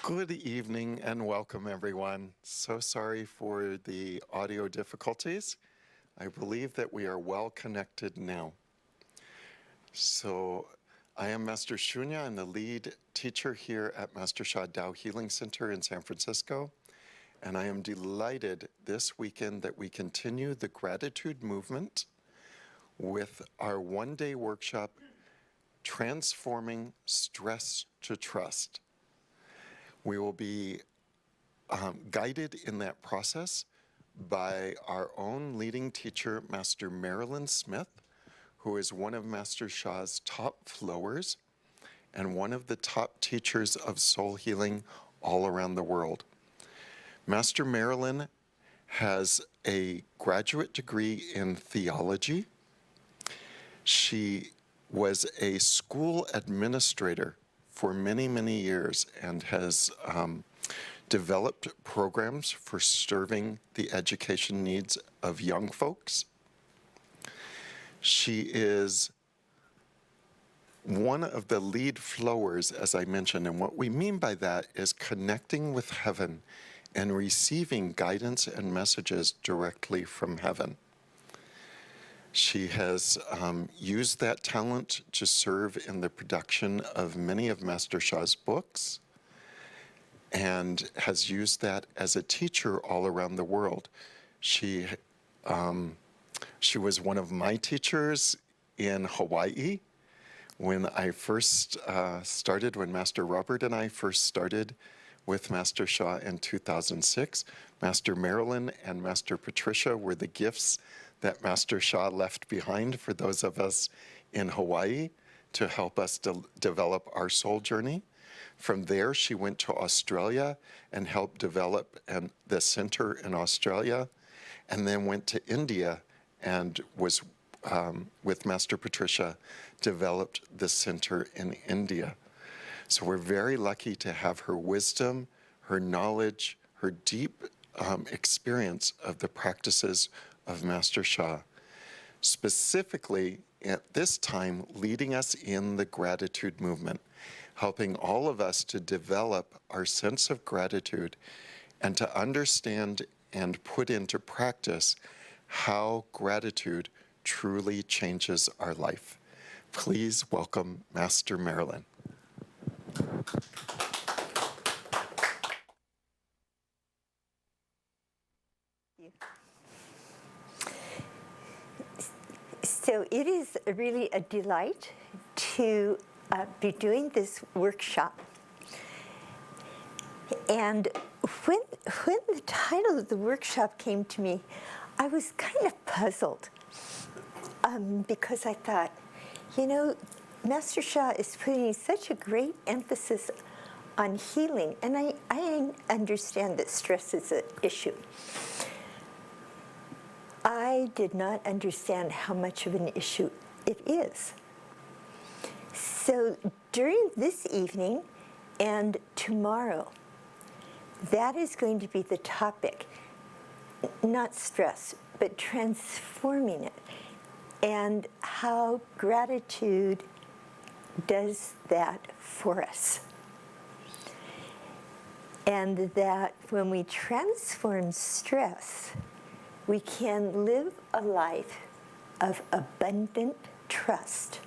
Good evening and welcome, everyone. So sorry for the audio difficulties. I believe that we are well connected now. So I am Master Shunya. I'm the lead teacher here at Master Sha Tao Healing Center in San Francisco. And I am delighted this weekend that we continue the gratitude movement with our one-day workshop, Transforming Stress to Trust. We will be guided in that process by our own leading teacher, Master Marilyn Smith, who is one of Master Sha's top flowers and one of the top teachers of soul healing all around the world. Master Marilyn has a graduate degree in theology. She was a school administrator for many, many years and has developed programs for serving the education needs of young folks. She is one of the lead flowers, as I mentioned, and what we mean by that is connecting with heaven and receiving guidance and messages directly from heaven. She has used that talent to serve in the production of many of Master Sha's books, and has used that as a teacher all around the world. She was one of my teachers in Hawaii when I first started, when Master Robert and I first started with Master Sha in 2006. Master Marilyn and Master Patricia were the gifts that Master Sha left behind for those of us in Hawaii to help us develop our soul journey. From there, she went to Australia and helped develop the center in Australia, and then went to India and was, with Master Patricia, developed the center in India. So we're very lucky to have her wisdom, her knowledge, her deep experience of the practices of Master Sha, specifically at this time leading us in the gratitude movement, helping all of us to develop our sense of gratitude and to understand and put into practice how gratitude truly changes our life. Please welcome Master Marilyn. So it is really a delight to be doing this workshop. And when the title of the workshop came to me, I was kind of puzzled because I thought, Master Sha is putting such a great emphasis on healing, and I understand that stress is an issue. I did not understand how much of an issue it is. So during this evening and tomorrow, that is going to be the topic. Not stress, but transforming it, and how gratitude does that for us. And that when we transform stress, we can live a life of abundant trust.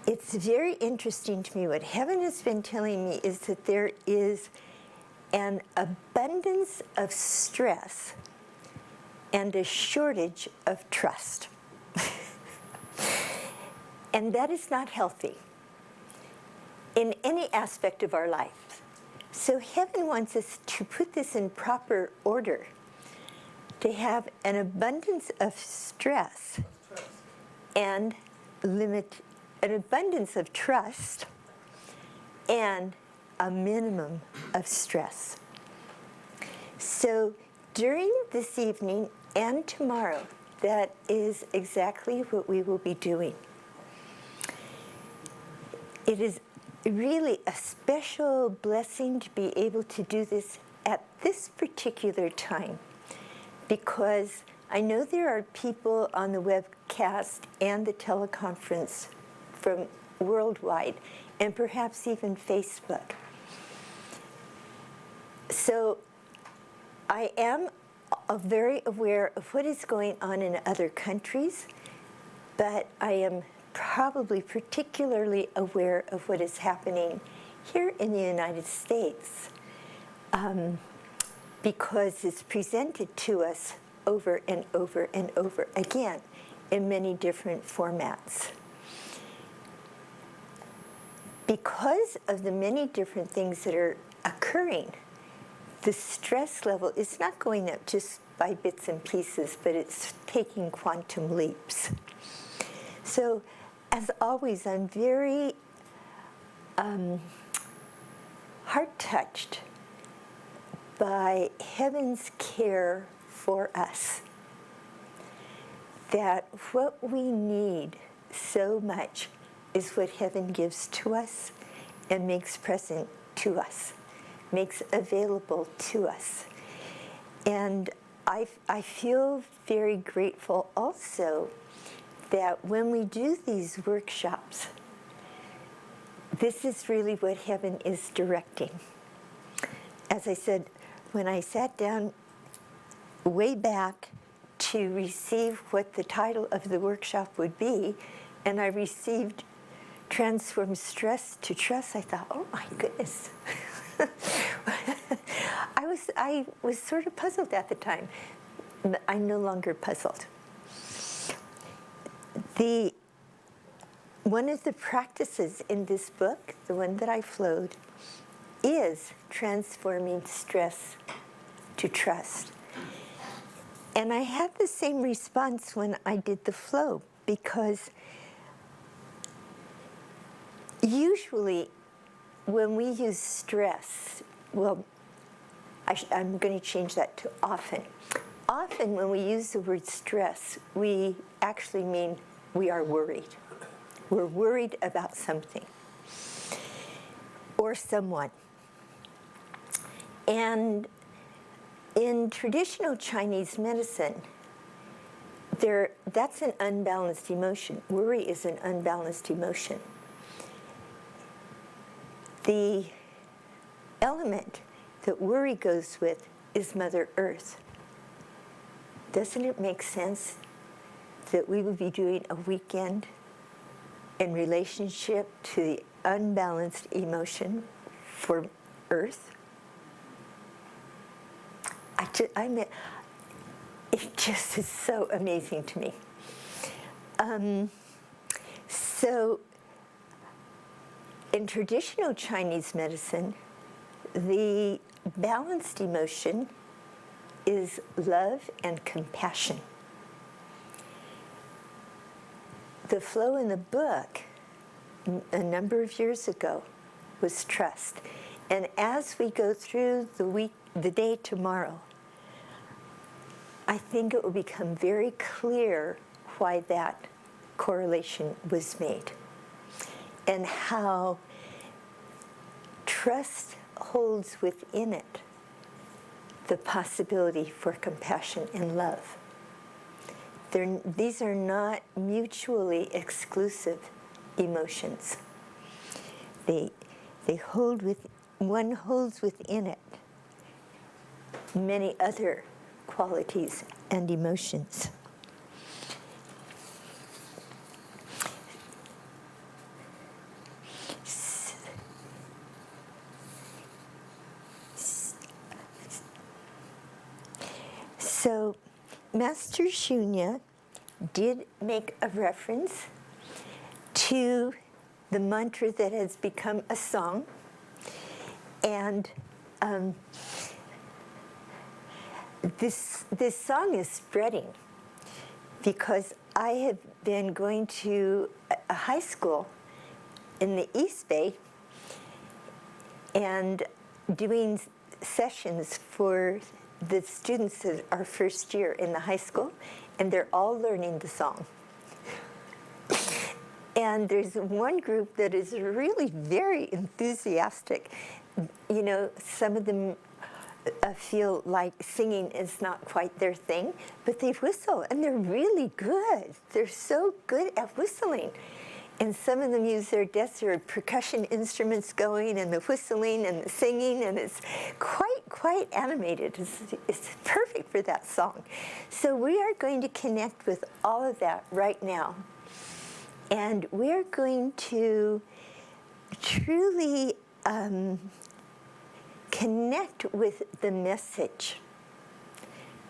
It's very interesting to me. What heaven has been telling me is that there is an abundance of stress and a shortage of trust. And that is not healthy in any aspect of our life. So heaven wants us to put this in proper order, to have an abundance of stress and an abundance of trust and a minimum of stress. So during this evening and tomorrow, that is exactly what we will be doing. It is really a special blessing to be able to do this at this particular time, because I know there are people on the webcast and the teleconference from worldwide, and perhaps even Facebook. So I am very aware of what is going on in other countries, but I am probably particularly aware of what is happening here in the United States, because it's presented to us over and over and over again in many different formats. Because of the many different things that are occurring, the stress level is not going up just by bits and pieces, but it's taking quantum leaps. So, as always, I'm very heart-touched by heaven's care for us. That what we need so much is what heaven gives to us and makes present to us, makes available to us. And I feel very grateful also that when we do these workshops, this is really what heaven is directing. As I said, when I sat down way back to receive what the title of the workshop would be, and I received Transform Stress to Trust, I thought, oh my goodness. I was sort of puzzled at the time. I'm no longer puzzled. One of the practices in this book, the one that I flowed, is transforming stress to trust. And I had the same response when I did the flow, because usually when we use stress, well, I'm going to change that to often. Often when we use the word stress, we actually mean we are worried. We're worried about something or someone. And in traditional Chinese medicine, that's an unbalanced emotion. Worry is an unbalanced emotion. The element that worry goes with is Mother Earth. Doesn't it make sense that we would be doing a weekend in relationship to the unbalanced emotion for Earth? It just is so amazing to me. So in traditional Chinese medicine, the balanced emotion is love and compassion. The flow in the book a number of years ago was trust. And as we go through the day tomorrow, I think it will become very clear why that correlation was made and how trust holds within it the possibility for compassion and love. These are not mutually exclusive emotions. One holds within it many other qualities and emotions. So, Master Shunya did make a reference to the mantra that has become a song, and this song is spreading because I have been going to a high school in the East Bay and doing sessions for the students that are first year in the high school, and they're all learning the song. And there's one group that is really very enthusiastic. You know, some of them feel like singing is not quite their thing, but they whistle, and they're really good. They're so good at whistling. And some of them use their desks, there are percussion instruments going and the whistling and the singing, and it's quite animated. It's perfect for that song. So we are going to connect with all of that right now. And we're going to truly connect with the message.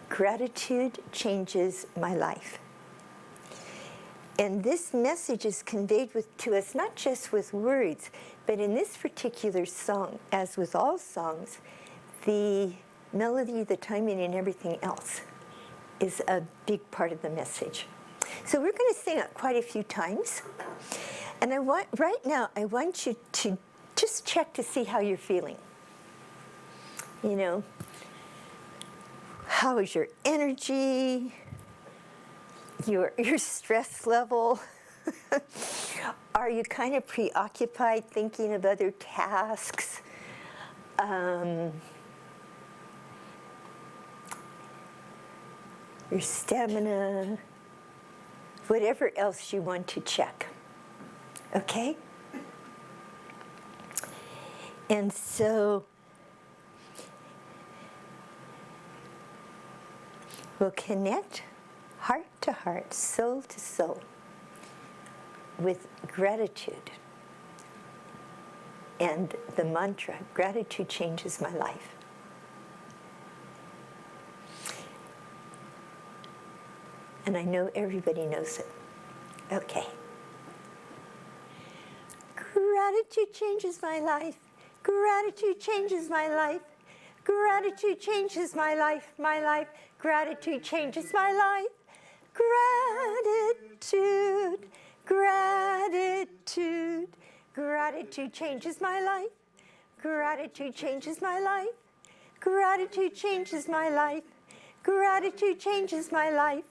Gratitude changes my life. And this message is conveyed to us not just with words, but in this particular song, as with all songs, the melody, the timing, and everything else is a big part of the message. So we're going to sing it quite a few times. And right now, I want you to just check to see how you're feeling. You know, how is your energy? Your stress level? Are you kind of preoccupied thinking of other tasks? Your stamina? Whatever else you want to check. Okay? And so we'll connect heart to heart, soul to soul, with gratitude. And the mantra, gratitude changes my life. And I know everybody knows it. Okay. Gratitude changes my life. Gratitude changes my life. Gratitude changes my life, my life. Gratitude changes my life. Gratitude, gratitude, gratitude changes my life. Gratitude changes my life. Gratitude changes my life. Gratitude changes my life.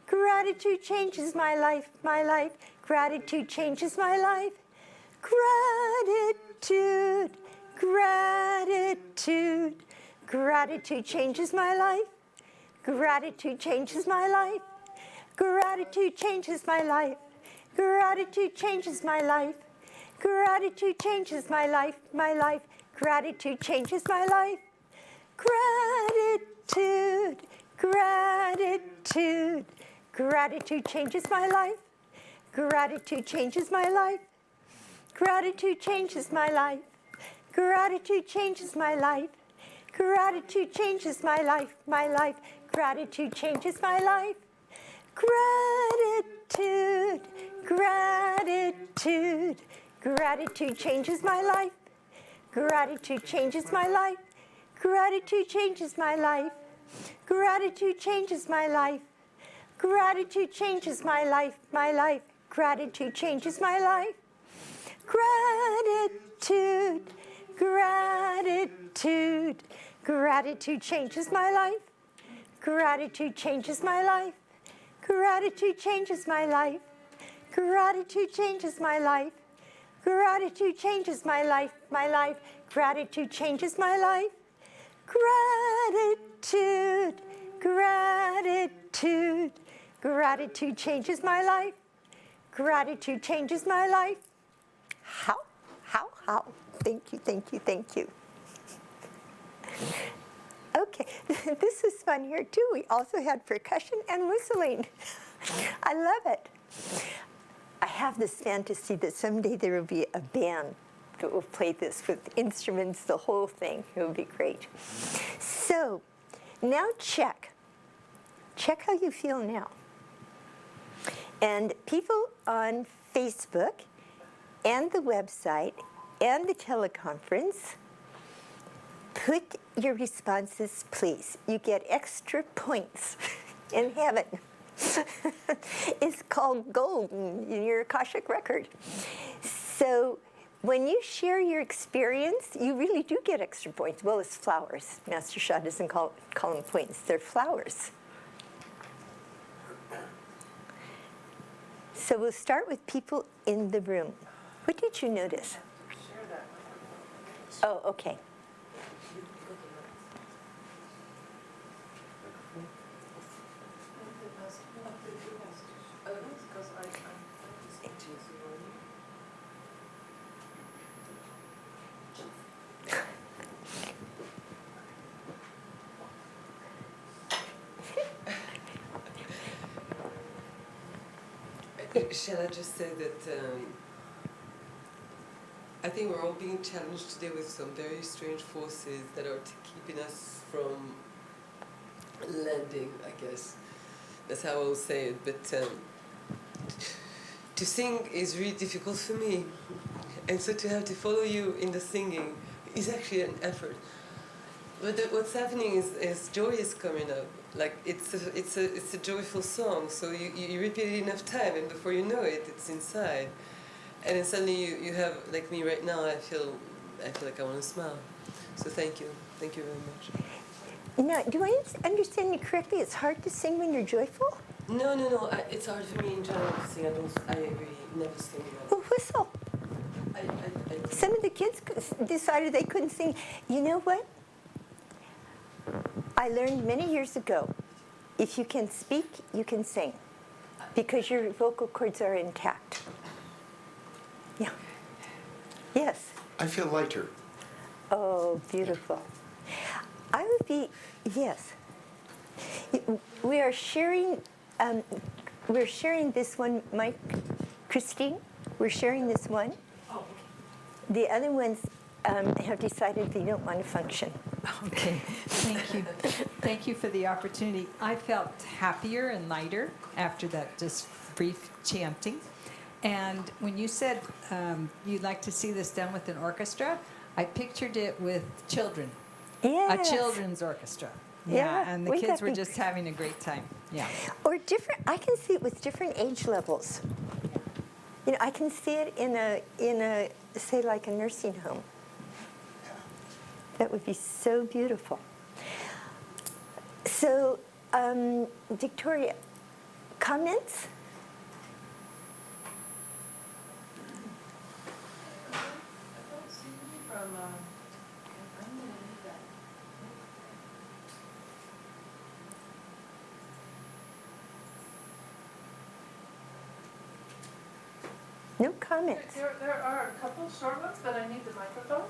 Gratitude changes my life, my life. Gratitude changes my life. Gratitude, gratitude, gratitude changes my life. Gratitude changes my life. Gratitude changes my life. Gratitude changes my life. Gratitude changes my life, my life. Gratitude changes my life. Gratitude, gratitude, gratitude changes my life. Gratitude changes my life. Gratitude changes my life. Gratitude changes my life. Gratitude changes my life, my life. Gratitude changes my life. Gratitude, gratitude, gratitude changes my life. Gratitude changes my life. Gratitude changes my life. Gratitude changes my life. Gratitude changes my life, my life. Gratitude changes my life. Gratitude, gratitude, gratitude changes my life. Gratitude changes my life. Gratitude changes my life. Gratitude changes my life. Gratitude changes my life, my life. Gratitude changes my life. Gratitude, gratitude, gratitude changes my life. Gratitude changes my life. How? Thank you, thank you, thank you. Okay, this was fun here too. We also had percussion and whistling. I love it. I have this fantasy that someday there will be a band that will play this with instruments, the whole thing. It would be great. So now check how you feel now. And people on Facebook and the website and the teleconference, put your responses, please. You get extra points in heaven. It's called gold in your Akashic record. So when you share your experience, you really do get extra points. Well, it's flowers. Master Sha doesn't call them points. They're flowers. So we'll start with people in the room. What did you notice? Oh, okay. Shall I just say that I think we're all being challenged today with some very strange forces that are keeping us from landing, I guess. That's how I'll say it. But to sing is really difficult for me. And so to have to follow you in the singing is actually an effort. But what's happening is joy is coming up. Like it's a joyful song. So you repeat it enough time, and before you know it, it's inside. And then suddenly you have, like me right now, I feel like I want to smile. So thank you very much. Now, do I understand you correctly? It's hard to sing when you're joyful? No, it's hard for me in general to sing. I really never sing. Well, whistle. I Some of the kids decided they couldn't sing. You know what? I learned many years ago, if you can speak, you can sing, because your vocal cords are intact. Yeah. Yes. I feel lighter. Oh, beautiful. I would be, yes. We are sharing, we're sharing this one, Mike, Christine, we're sharing this one. The other ones have decided they don't want to function. Okay, thank you. Thank you for the opportunity. I felt happier and lighter after that just brief chanting. And when you said you'd like to see this done with an orchestra, I pictured it with children, Yes. a children's orchestra. Yeah, And the we kids got were the- just having a great time. Yeah. Or different, I can see it with different age levels. You know, I can see it in a say like a nursing home. That would be so beautiful. So, Victoria, comments? No comments. There are a couple short ones, but I need the microphone.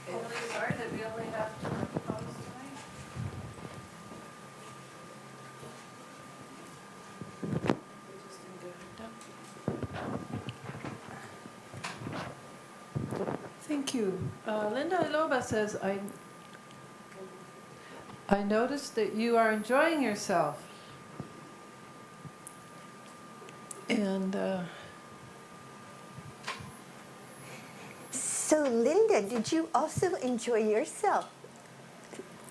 I'm really sorry that we only have two microphones tonight. Thank you. Linda Loba says, I noticed that you are enjoying yourself. And So, Linda, did you also enjoy yourself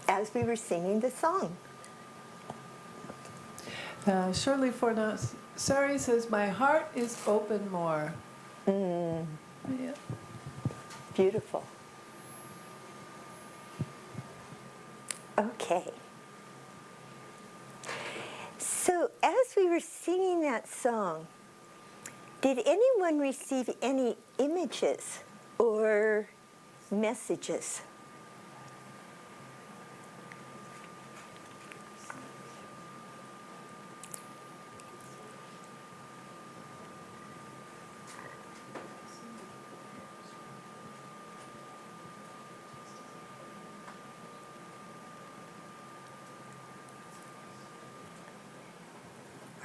as we were singing the song? Shirley Fornasari says, my heart is open more. Yeah. Beautiful. Okay. So, as we were singing that song, did anyone receive any images or messages?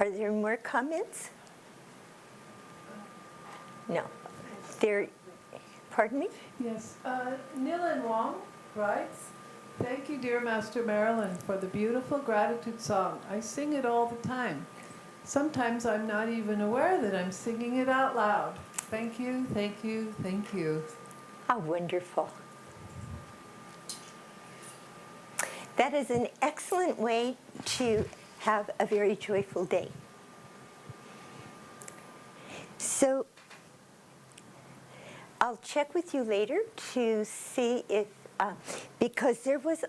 Are there more comments? No. There, pardon me? Yes. Nilan Wong writes, thank you, dear Master Marilyn, for the beautiful gratitude song. I sing it all the time. Sometimes I'm not even aware that I'm singing it out loud. Thank you, thank you, thank you. How wonderful. That is an excellent way to have a very joyful day. So I'll check with you later to see if, because there was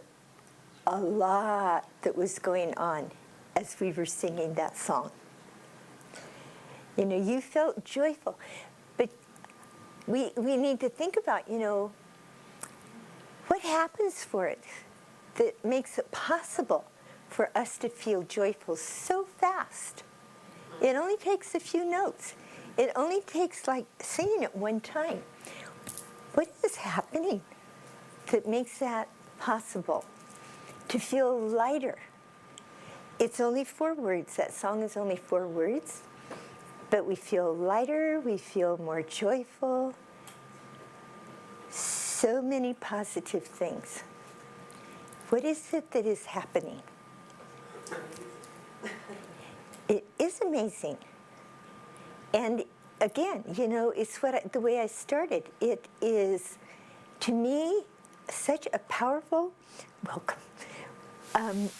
a lot that was going on as we were singing that song. You know, you felt joyful, but we need to think about, you know, what happens for it that makes it possible for us to feel joyful so fast. It only takes a few notes. It only takes like singing it one time. What is happening that makes that possible? To feel lighter. It's only 4 words. That song is only 4 words. But we feel lighter, we feel more joyful. So many positive things. What is it that is happening? It is amazing. And again, it's the way I started. It is, to me, such a powerful, welcome,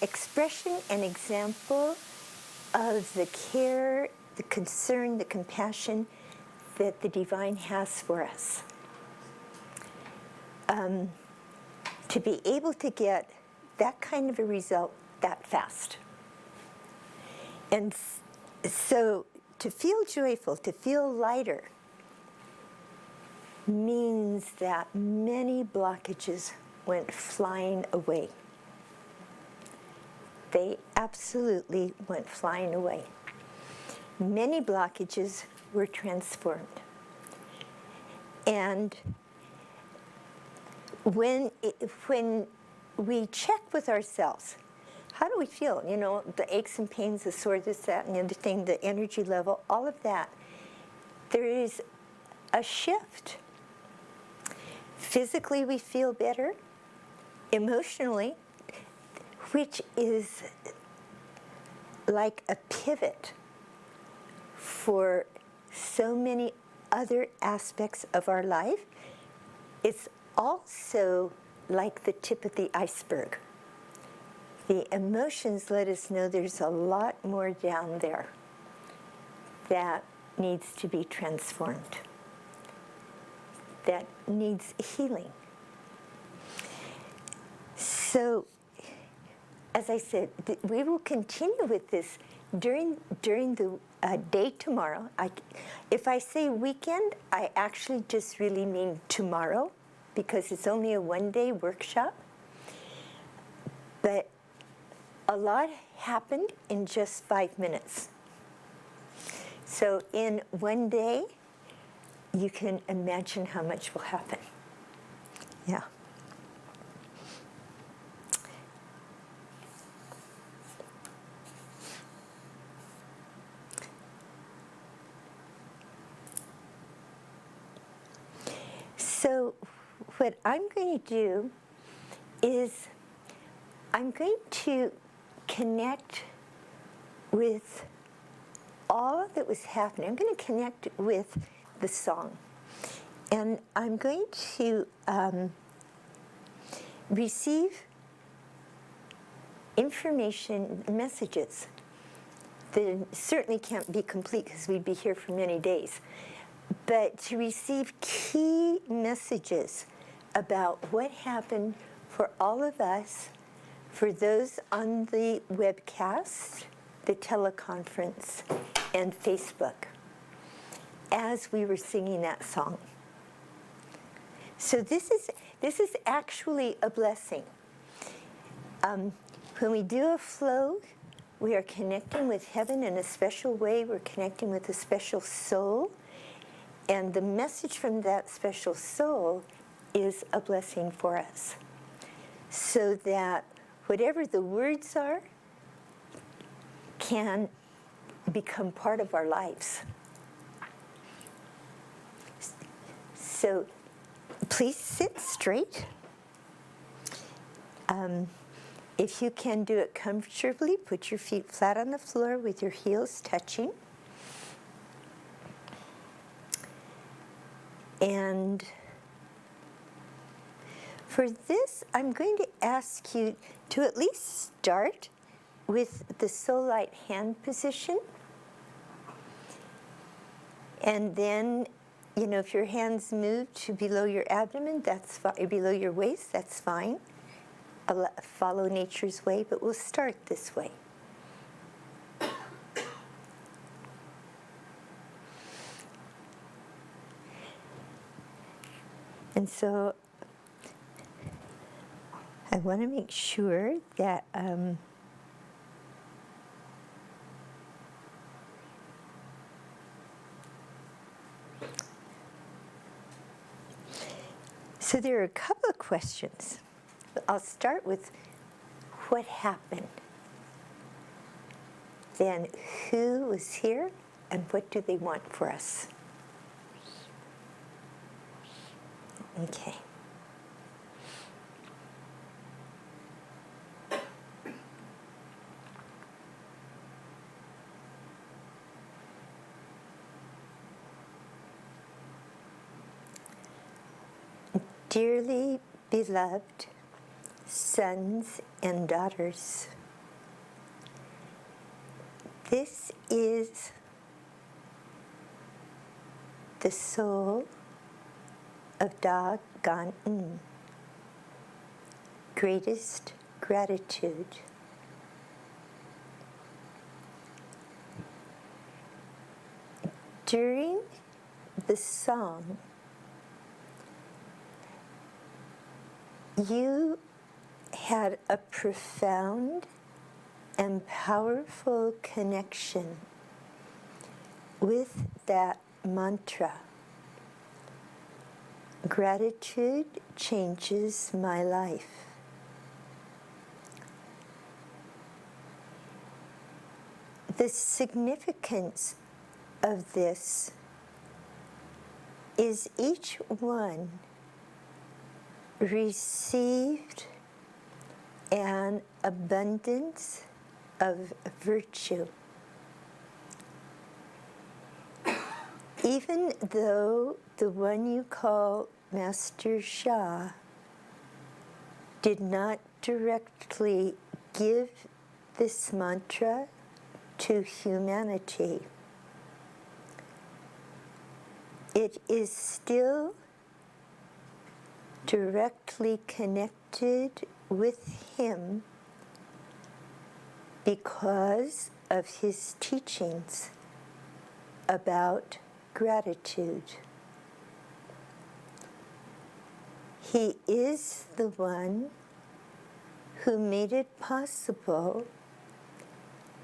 expression and example of the care, the concern, the compassion that the divine has for us. To be able to get that kind of a result that fast. And so to feel joyful, to feel lighter, means that many blockages went flying away. They absolutely went flying away. Many blockages were transformed. And when we check with ourselves, how do we feel? The aches and pains, the sore, this, that, and the other thing, the energy level, all of that. There is a shift. Physically, we feel better. Emotionally, which is like a pivot for so many other aspects of our life. It's also like the tip of the iceberg. The emotions let us know there's a lot more down there that needs to be transformed, that needs healing. So, as I said, we will continue with this during the day tomorrow. If I say weekend, I actually just really mean tomorrow, because it's only a one-day workshop. But a lot happened in just 5 minutes. So in one day, you can imagine how much will happen. Yeah. So what I'm going to do is I'm going to connect with all that was happening. I'm going to connect with the song. And I'm going to receive information, messages that certainly can't be complete because we'd be here for many days. But to receive key messages about what happened for all of us, for those on the webcast, the teleconference, and Facebook, as we were singing that song. So this is actually a blessing. When we do a flow, we are connecting with heaven in a special way. We're connecting with a special soul. And the message from that special soul is a blessing for us. So that whatever the words are can become part of our lives. So please sit straight. If you can do it comfortably, put your feet flat on the floor with your heels touching. And for this, I'm going to ask you to at least start with the soul light hand position. And then, if your hands move to below your abdomen, that's fine. Below your waist, that's fine. Follow nature's way, but we'll start this way. And so I want to make sure that so there are a couple of questions. I'll start with what happened. Then who was here and what do they want for us? Okay. Dearly beloved sons and daughters, this is the soul of Da Gan En, greatest gratitude. During the song, you had a profound and powerful connection with that mantra. Gratitude changes my life. The significance of this is each one received an abundance of virtue. Even though the one you call Master Sha did not directly give this mantra to humanity, it is still directly connected with him because of his teachings about gratitude. He is the one who made it possible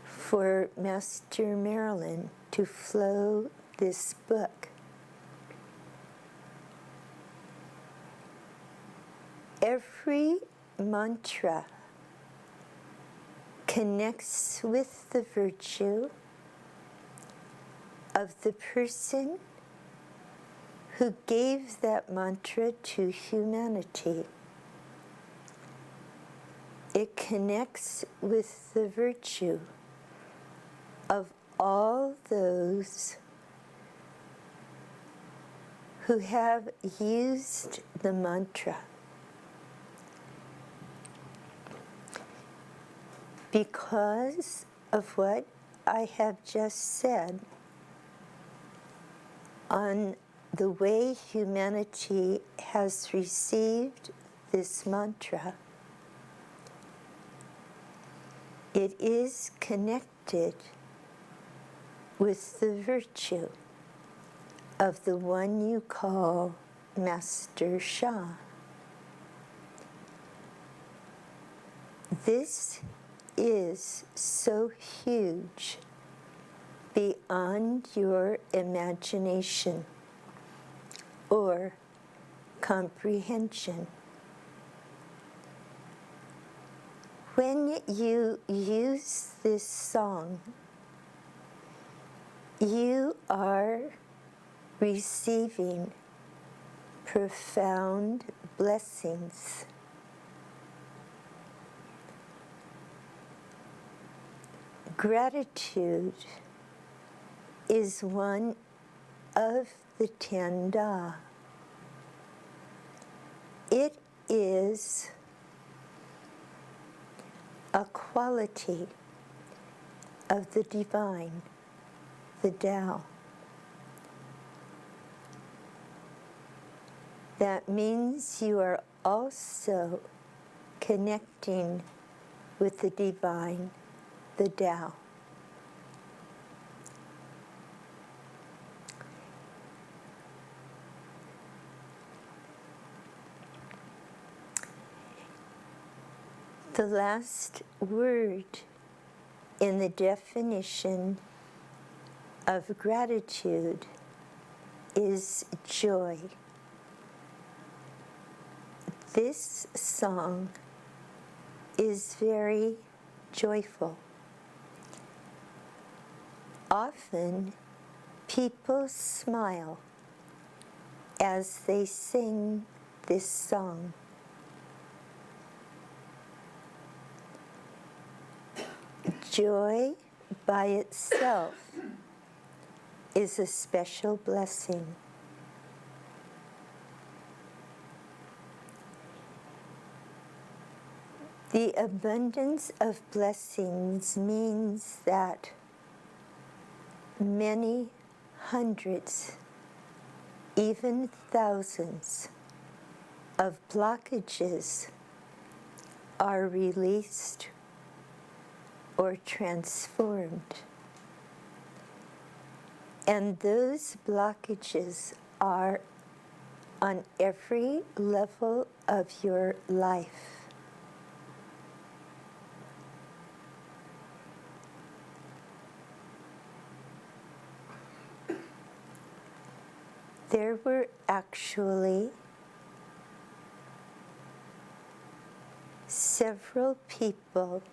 for Master Marilyn to flow this book. Every mantra connects with the virtue of the person who gave that mantra to humanity. It connects with the virtue of all those who have used the mantra. Because of what I have just said on the way humanity has received this mantra, it is connected with the virtue of the one you call Master Sha. This is so huge beyond your imagination or comprehension. When you use this song, you are receiving profound blessings. Gratitude is one of the 10 Da. It is a quality of the divine, the Tao. That means you are also connecting with the divine, the Tao. The last word in the definition of gratitude is joy. This song is very joyful. Often people smile as they sing this song. Joy by itself is a special blessing. The abundance of blessings means that many hundreds, even thousands of blockages are released or transformed. And those blockages are on every level of your life. There were actually several people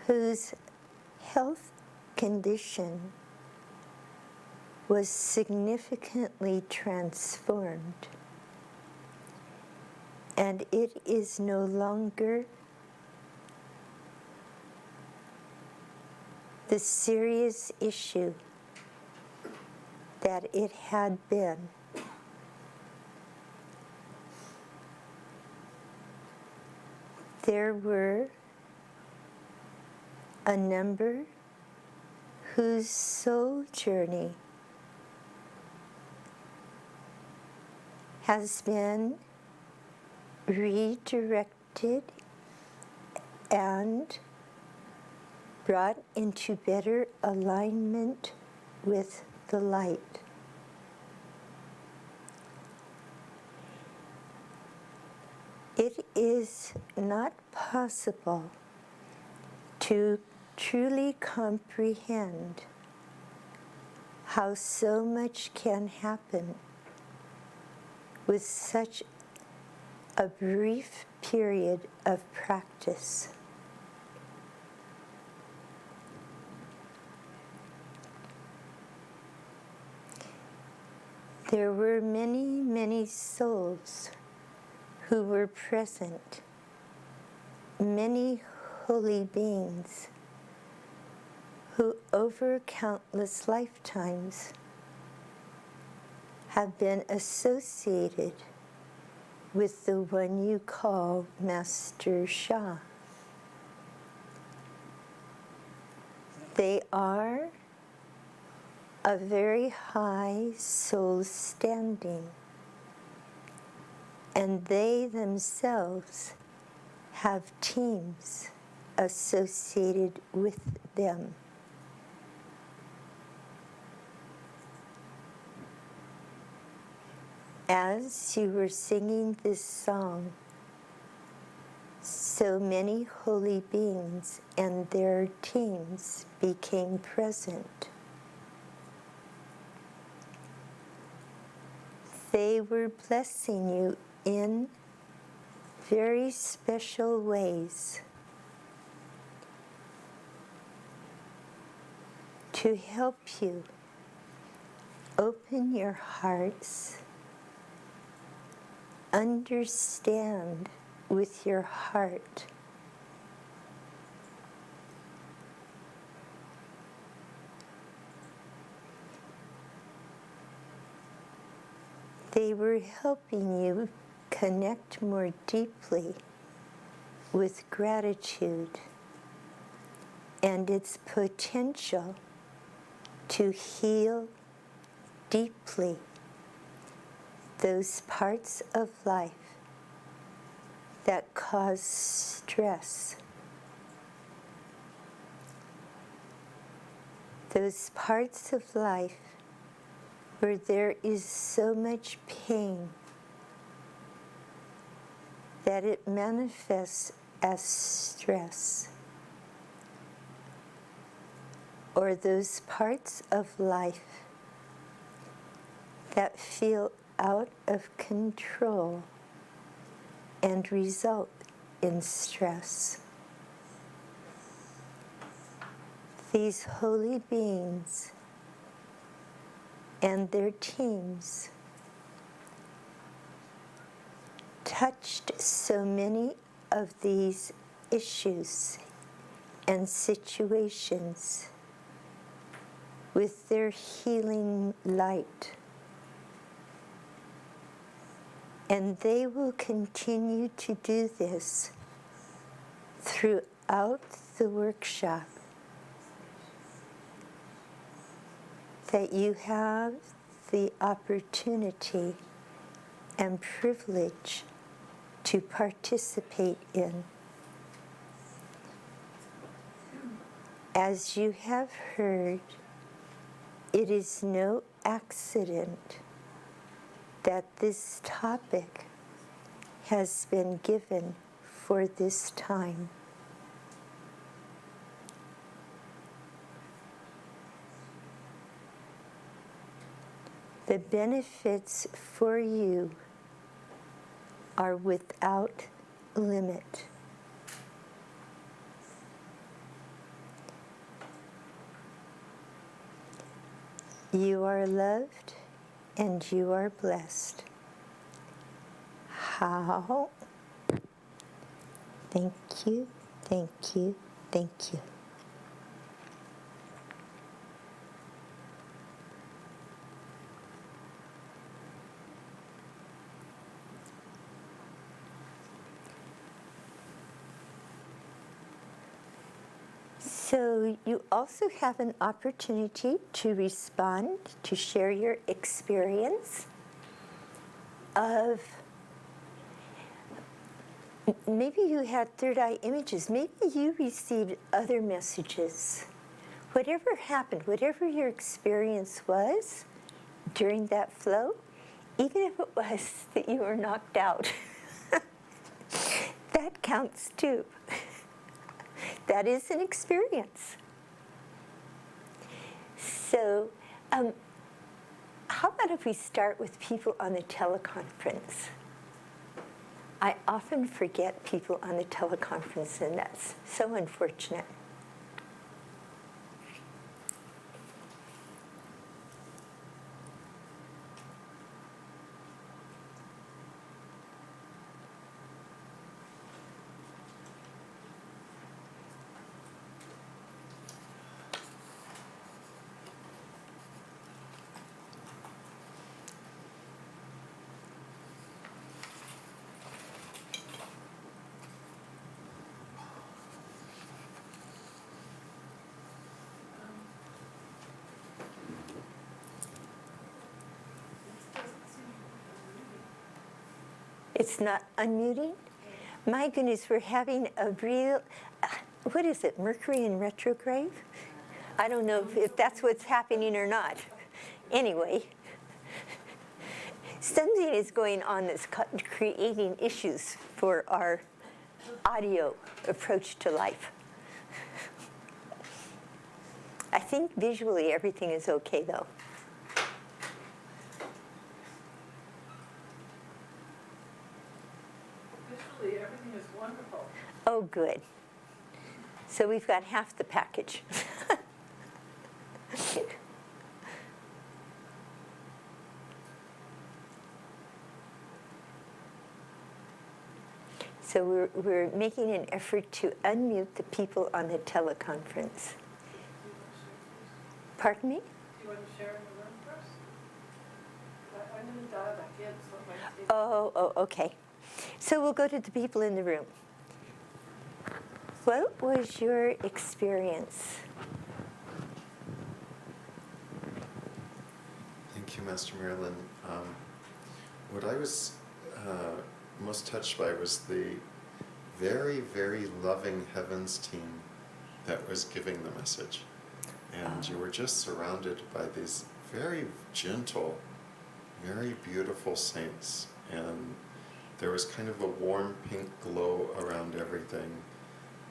whose health condition was significantly transformed, and it is no longer the serious issue that it had been. There were a number whose soul journey has been redirected and brought into better alignment with the light. It is not possible to truly comprehend how so much can happen with such a brief period of practice. There were many, many souls who were present, many holy beings who over countless lifetimes have been associated with the one you call Master Sha. They are a very high soul standing, and they themselves have teams associated with them. As you were singing this song, so many holy beings and their teams became present. They were blessing you in very special ways to help you open your hearts, understand with your heart they were helping you connect more deeply with gratitude and its potential to heal deeply those parts of life that cause stress, those parts of life where there is so much pain that it manifests as stress, or those parts of life that feel out of control and result in stress. these holy beings and their teams touched so many of these issues and situations with their healing light. And they will continue to do this throughout the workshop. That you have the opportunity and privilege to participate in. As you have heard, it is no accident that this topic has been given for this time. The benefits for you are without limit. You are loved and you are blessed. How? Thank you, thank you, thank you. So you also have an opportunity to respond, to share your experience of maybe you had third eye images, maybe you received other messages. Whatever happened, whatever your experience was during that flow, even if it was that you were knocked out, that counts too. That is an experience. So, how about if we start with people on the teleconference? I often forget people on the teleconference, and that's so unfortunate. It's not unmuting? My goodness, we're having a real, what is it, Mercury in retrograde? I don't know if that's what's happening or not. Anyway, something is going on that's creating issues for our audio approach to life. I think visually everything is okay though. Visually, everything is wonderful. Oh, good. So we've got half the package. So we're making an effort to unmute the people on the teleconference. Pardon me? Do you want to share in the room first? I'm going to dial back in, so it might take... Oh, okay. So we'll go to the people in the room. What was your experience? Thank you, Master Marilyn. What I was most touched by was the very, very loving Heavens team that was giving the message. And you were just surrounded by these very gentle, very beautiful saints. And there was kind of a warm pink glow around everything.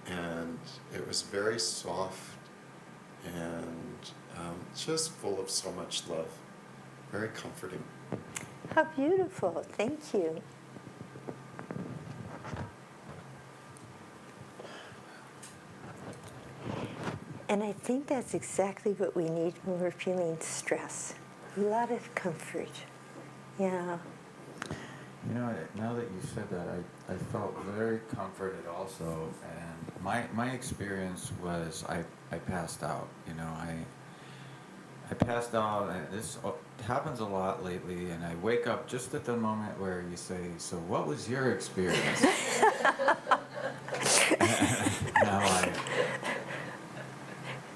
And it was very soft and just full of so much love. Very comforting. How beautiful. Thank you. And I think that's exactly what we need when we're feeling stress. A lot of comfort. Yeah. You know, now that you said that, I felt very comforted also. And my experience was I passed out. You know, I passed out. And this happens a lot lately, and I wake up just at the moment where you say, "So, what was your experience?" Now I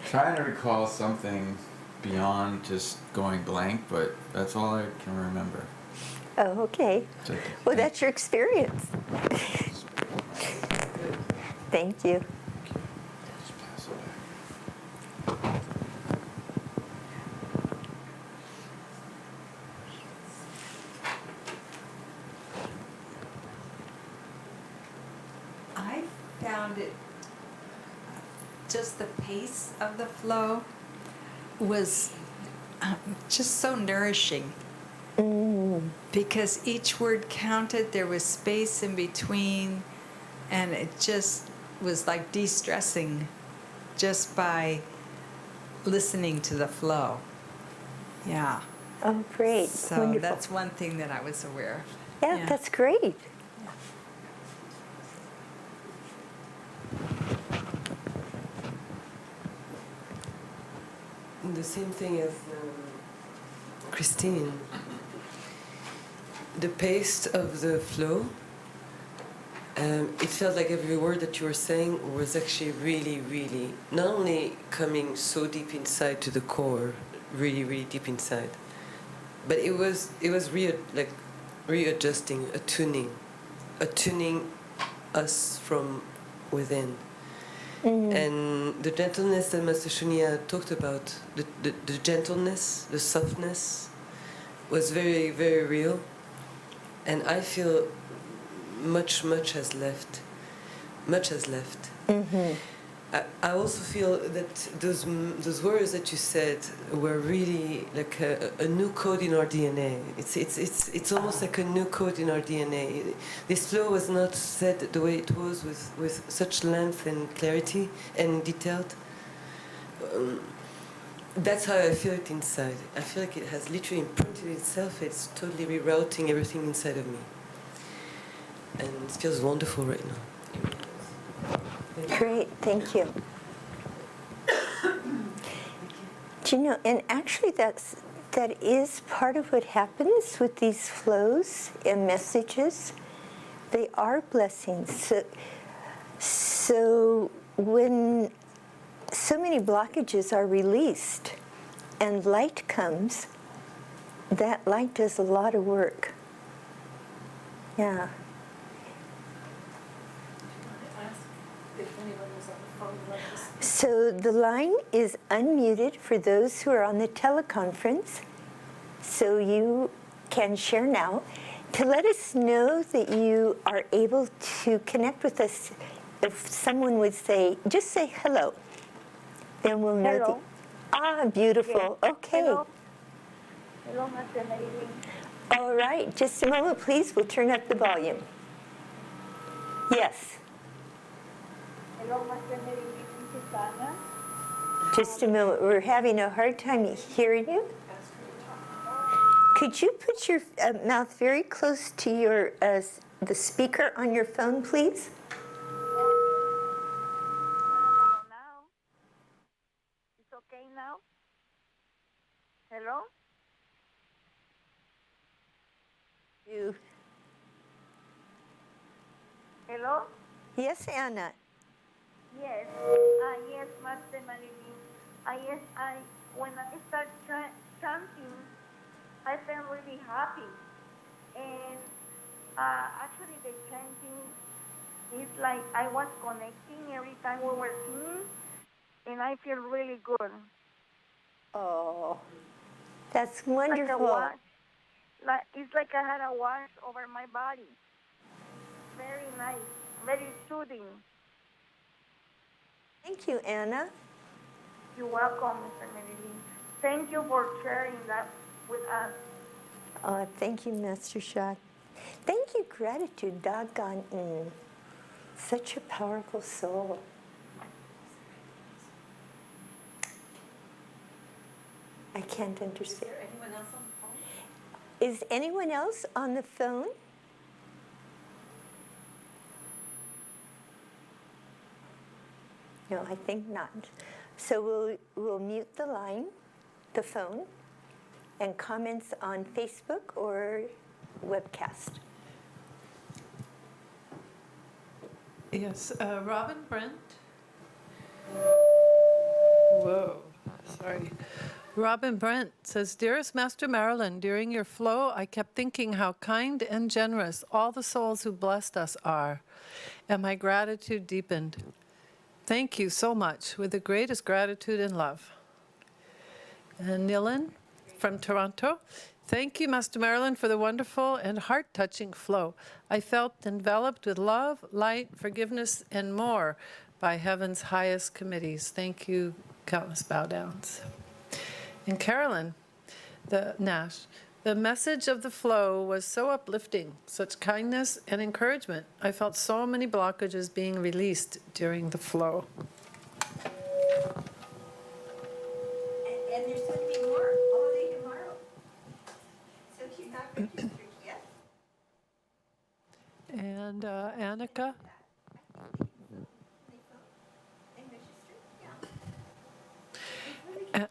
trying to recall something beyond just going blank, but that's all I can remember. Oh, okay. Well, that's your experience. Thank you. Just pass it back. I found it, just the pace of the flow was just so nourishing. Because each word counted, there was space in between, and it just was like de-stressing just by listening to the flow. Yeah. Oh, great. So Wonderful. that's one thing that I was aware of. Yeah, that's great. The same thing as Christine. The pace of the flow, it felt like every word that you were saying was actually really, really not only coming so deep inside to the core, really, really deep inside, but it was readjusting, attuning us from within. And the gentleness that Master Shunya talked about, the gentleness, the softness, was very, very real. And I feel much has left. Much has left. I also feel that those words that you said were really like a new code in our DNA. It's almost like a new code in our DNA. This flow was not said the way it was with such length and clarity and detailed. That's how I feel it inside. I feel like it has literally imprinted itself. It's totally rerouting everything inside of me. And it feels wonderful right now. Great, thank you. Do you know, and actually that is part of what happens with these flows and messages. They are blessings. So when so many blockages are released and light comes, that light does a lot of work. Yeah. So the line is unmuted for those who are on the teleconference. So you can share now to let us know that you are able to connect with us. If someone would say, just say hello, then we'll know. Hello. Beautiful. Yes. Okay. Hello. Hello, Master Marilyn. All right. Just a moment, please. We'll turn up the volume. Yes. Hello, Master Marilyn. This is Anna. Just a moment. We're having a hard time hearing you. Could you put your mouth very close to your the speaker on your phone, please? What about now? It's okay now? Hello? You. Hello? Yes, Anna. Yes. Yes, Master Marilyn. Yes, when I start chanting, I felt really happy. And actually the chanting is like I was connecting every time we were singing, and I feel really good. Oh, that's Like a wonderful. wash. It's like I had a wash over my body. Very nice. Very soothing. Thank you, Anna. You're welcome, Mr. Marilyn. Thank you for sharing that with us. Thank you, Master Shah. Thank you, Gratitude, doggone. Such a powerful soul. I can't understand. Is there anyone else on the phone? Is anyone else on the phone? No, I think not. So we'll mute the line, the phone, and comments on Facebook or webcast. Yes, Robin Brent. Whoa, sorry. Robin Brent says, Dearest Master Marilyn, during your flow, I kept thinking how kind and generous all the souls who blessed us are, and my gratitude deepened. Thank you so much, with the greatest gratitude and love. And Nilan from Toronto, thank you, Master Marilyn, for the wonderful and heart-touching flow. I felt enveloped with love, light, forgiveness, and more by heaven's highest committees. Thank you, countless bow downs. And Carolyn, Nash, the message of the flow was so uplifting, such kindness and encouragement. I felt so many blockages being released during the flow. And there's going to be more all day tomorrow. So if you're not registered yet. And Annika. Uh,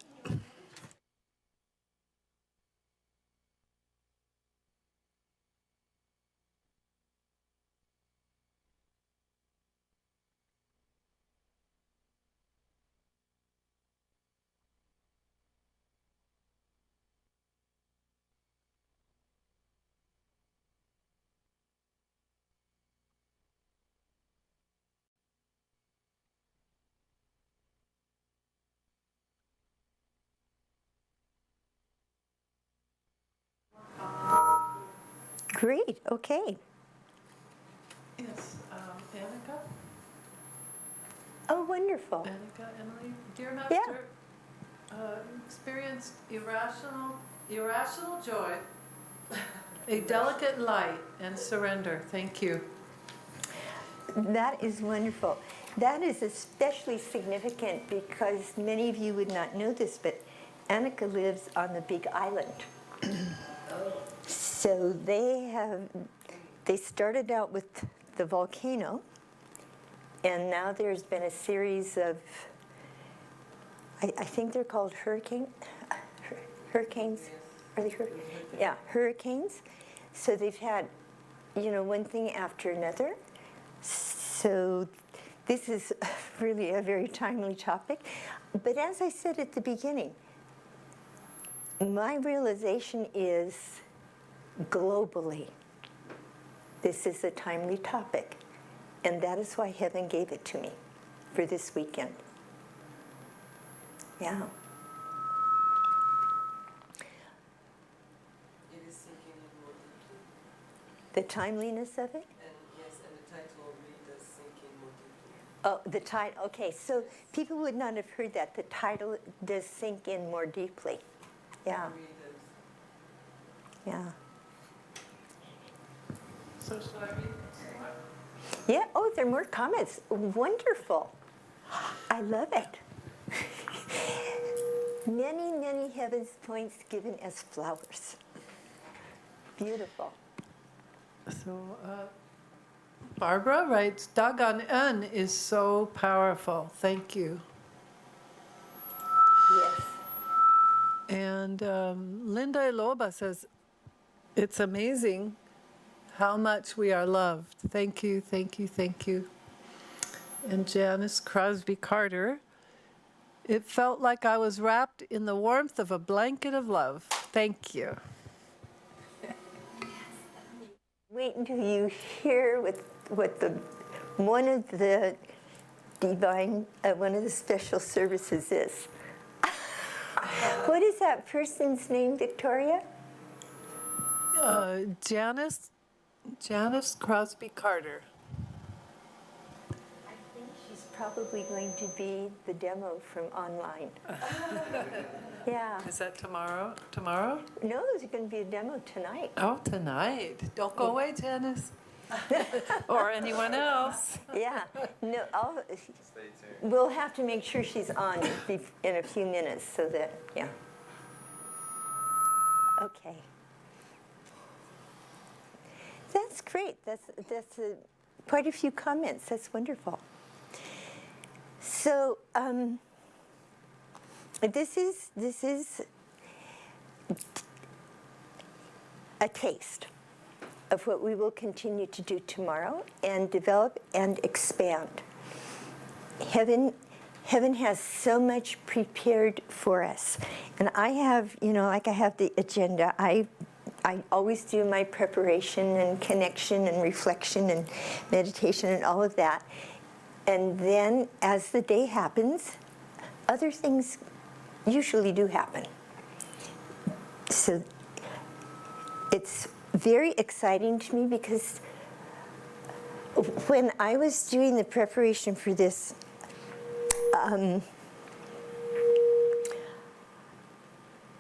Great, okay. Yes, Annika. Oh, wonderful. Annika, Emily. Dear Yeah. Master, experienced irrational joy, a delicate light, and surrender. Thank you. That is wonderful. That is especially significant because many of you would not know this, but Annika lives on the Big Island. So they started out with the volcano, and now there's been a series of, I think they're called hurricanes. Are they hurricanes? Yeah, hurricanes. So they've had, one thing after another. So this is really a very timely topic. But as I said at the beginning, my realization is globally, this is a timely topic. And that is why heaven gave it to me for this weekend. Yeah. It is sinking in more deeply. The timeliness of it? And yes, and the title really does sink in more deeply. Oh, the title. Okay, so people would not have heard that. The title does sink in more deeply. Yeah. It really does. Yeah. So should I read? Yeah. Oh, there are more comments. Wonderful. I love it. Many, many heaven's points given as flowers. Beautiful. So Barbara writes, Dagon En is so powerful. Thank you. Yes. And Linda Iloba says, it's amazing how much we are loved. Thank you, thank you, thank you. And Janice Crosby Carter, it felt like I was wrapped in the warmth of a blanket of love. Thank you. Wait until you hear what one of the special services is. What is that person's name, Victoria? Janice Crosby Carter. I think she's probably going to be the demo from online. Yeah. Is that tomorrow? Tomorrow? No, there's going to be a demo tonight. Oh, tonight. Don't go away, Janice. Or anyone else. Yeah. No, we'll have to make sure she's on in a few minutes so that, yeah. Okay. That's great. That's quite a few comments. That's wonderful. So this is a taste of what we will continue to do tomorrow and develop and expand. Heaven has so much prepared for us. And I have, like I have the agenda, I always do my preparation and connection and reflection and meditation and all of that. And then as the day happens, other things usually do happen. So it's very exciting to me because when I was doing the preparation for this,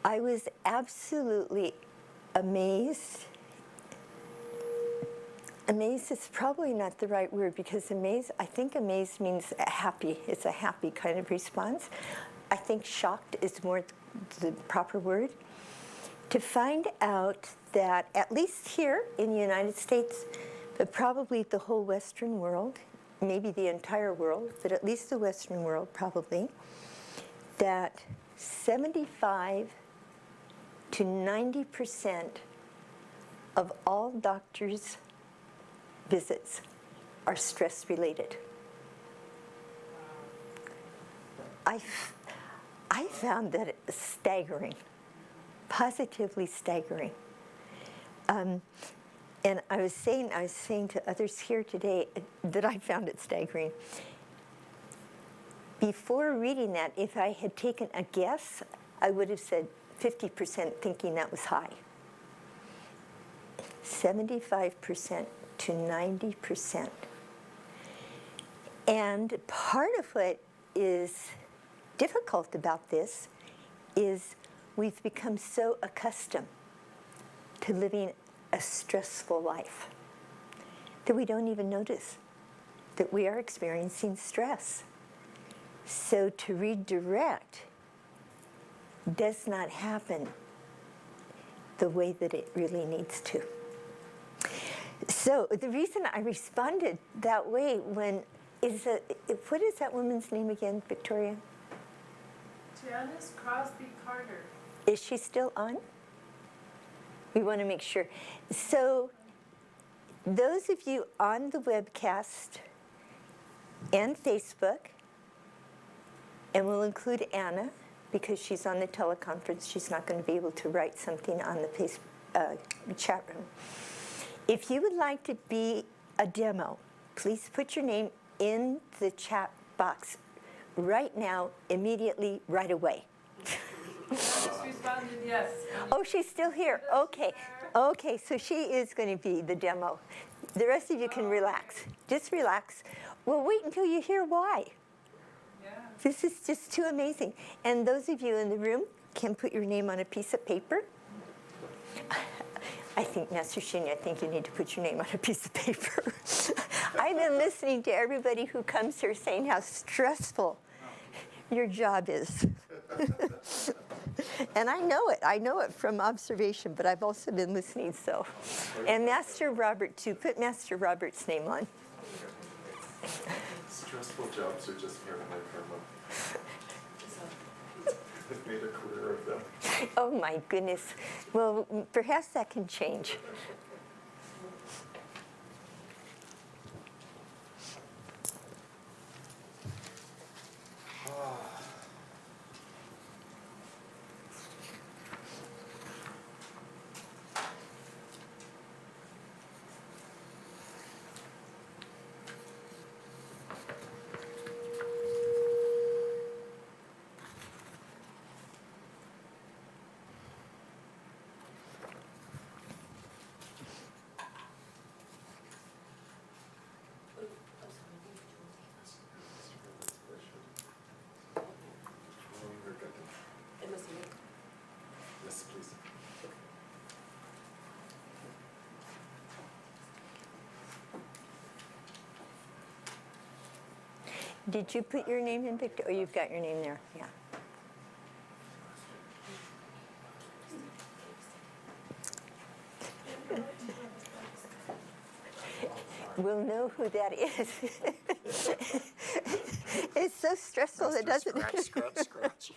I was absolutely amazed. Amazed is probably not the right word because I think amazed means happy. It's a happy kind of response. I think shocked is more the proper word. To find out that, at least here in the United States, but probably the whole Western world, maybe the entire world, but at least the Western world probably, that 75 to 90% of all doctors' visits are stress related. I found that staggering, positively staggering. And I was saying to others here today that I found it staggering. Before reading that, if I had taken a guess, I would have said 50% thinking that was high. 75% to 90%. And part of what is difficult about this is we've become so accustomed to living a stressful life that we don't even notice that we are experiencing stress. So to redirect does not happen the way that it really needs to. So the reason I responded that way what is that woman's name again, Victoria? Janice Crosby Carter. Is she still on? We want to make sure. So those of you on the webcast and Facebook, and we'll include Anna because she's on the teleconference. She's not going to be able to write something on the chat room. If you would like to be a demo, please put your name in the chat box right now, immediately, right away. Janice responded yes. Oh, she's still here. Okay. Okay, so she is going to be the demo. The rest of you can relax. Just relax. Well, wait until you hear why. Yeah. This is just too amazing. And those of you in the room can put your name on a piece of paper. I think, Master Shinya, I think you need to put your name on a piece of paper. I've been listening to everybody who comes here saying how stressful your job is. And I know it from observation, but I've also been listening, so. And Master Robert, too. Put Master Robert's name on. Stressful jobs are just part of my karma. I've made a career of them. Oh, my goodness. Well, perhaps that can change. Yes, please. Did you put your name in, Victor? Oh, you've got your name there. Yeah. will know who that is. It's so stressful it Master doesn't. scratch, scratch, scratch.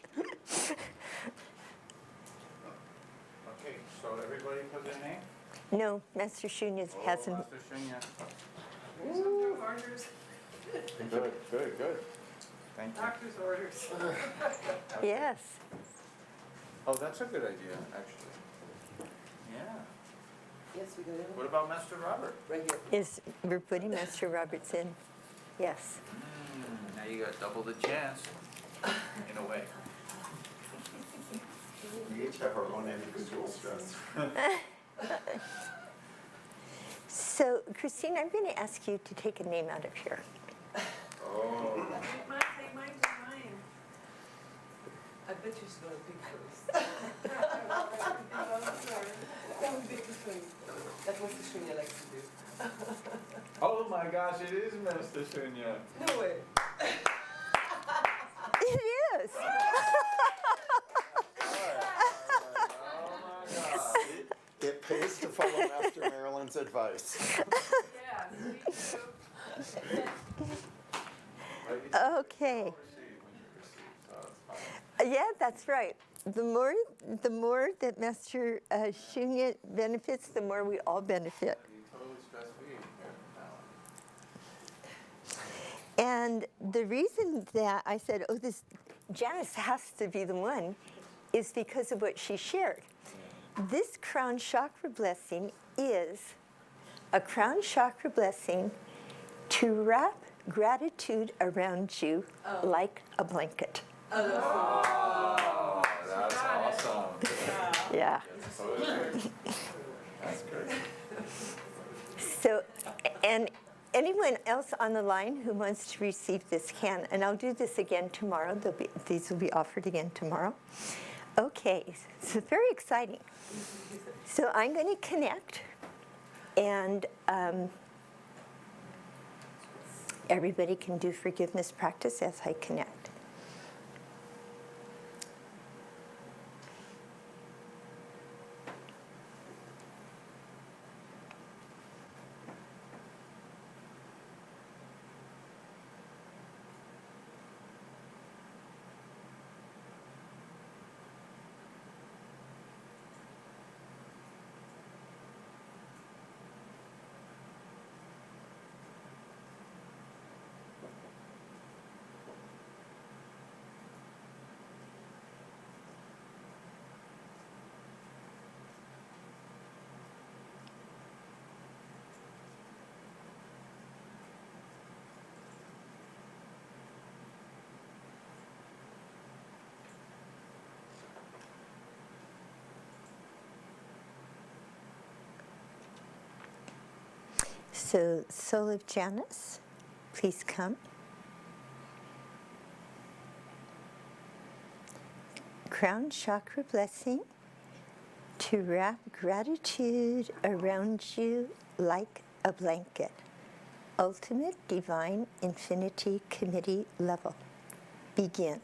Okay, so everybody put their name? No, Master Shunya hasn't. Master Shunya. Here's some new orders, Good, good, good. Thank you. doctor's orders. Yes. Oh, that's a good idea, actually. Yeah. Yes, we got it. What about Master Robert? Right here. We're putting Master Roberts in. Yes. Now you got double the chance, in a way. We each have our own individual stress. So, Christine, I'm going to ask you to take a name out of here. Oh. Take mine, take mine, take mine. I bet you she's gonna pick first. That would be too funny. That was the thing I like to do. Oh my gosh, it is Master Shunya. No way. It is. Oh my gosh. It pays to follow Master Marilyn's advice. Yeah, me too. Okay. Yeah, that's right. The more that Master Shunya benefits, the more we all benefit. You totally stress-free here. And the reason that I said, oh, this Janice has to be the one, is because of what she shared. This crown chakra blessing is a crown chakra blessing to wrap gratitude around you like a blanket. Oh, that's awesome. Yeah. That's great. So, and anyone else on the line who wants to receive this can, and I'll do this again tomorrow. These will be offered again tomorrow. Okay, so very exciting. So I'm going to connect, and everybody can do forgiveness practice as I connect. So, soul of Janice, please come. Crown chakra blessing to wrap gratitude around you like a blanket. Ultimate Divine Infinity Committee level. Begin.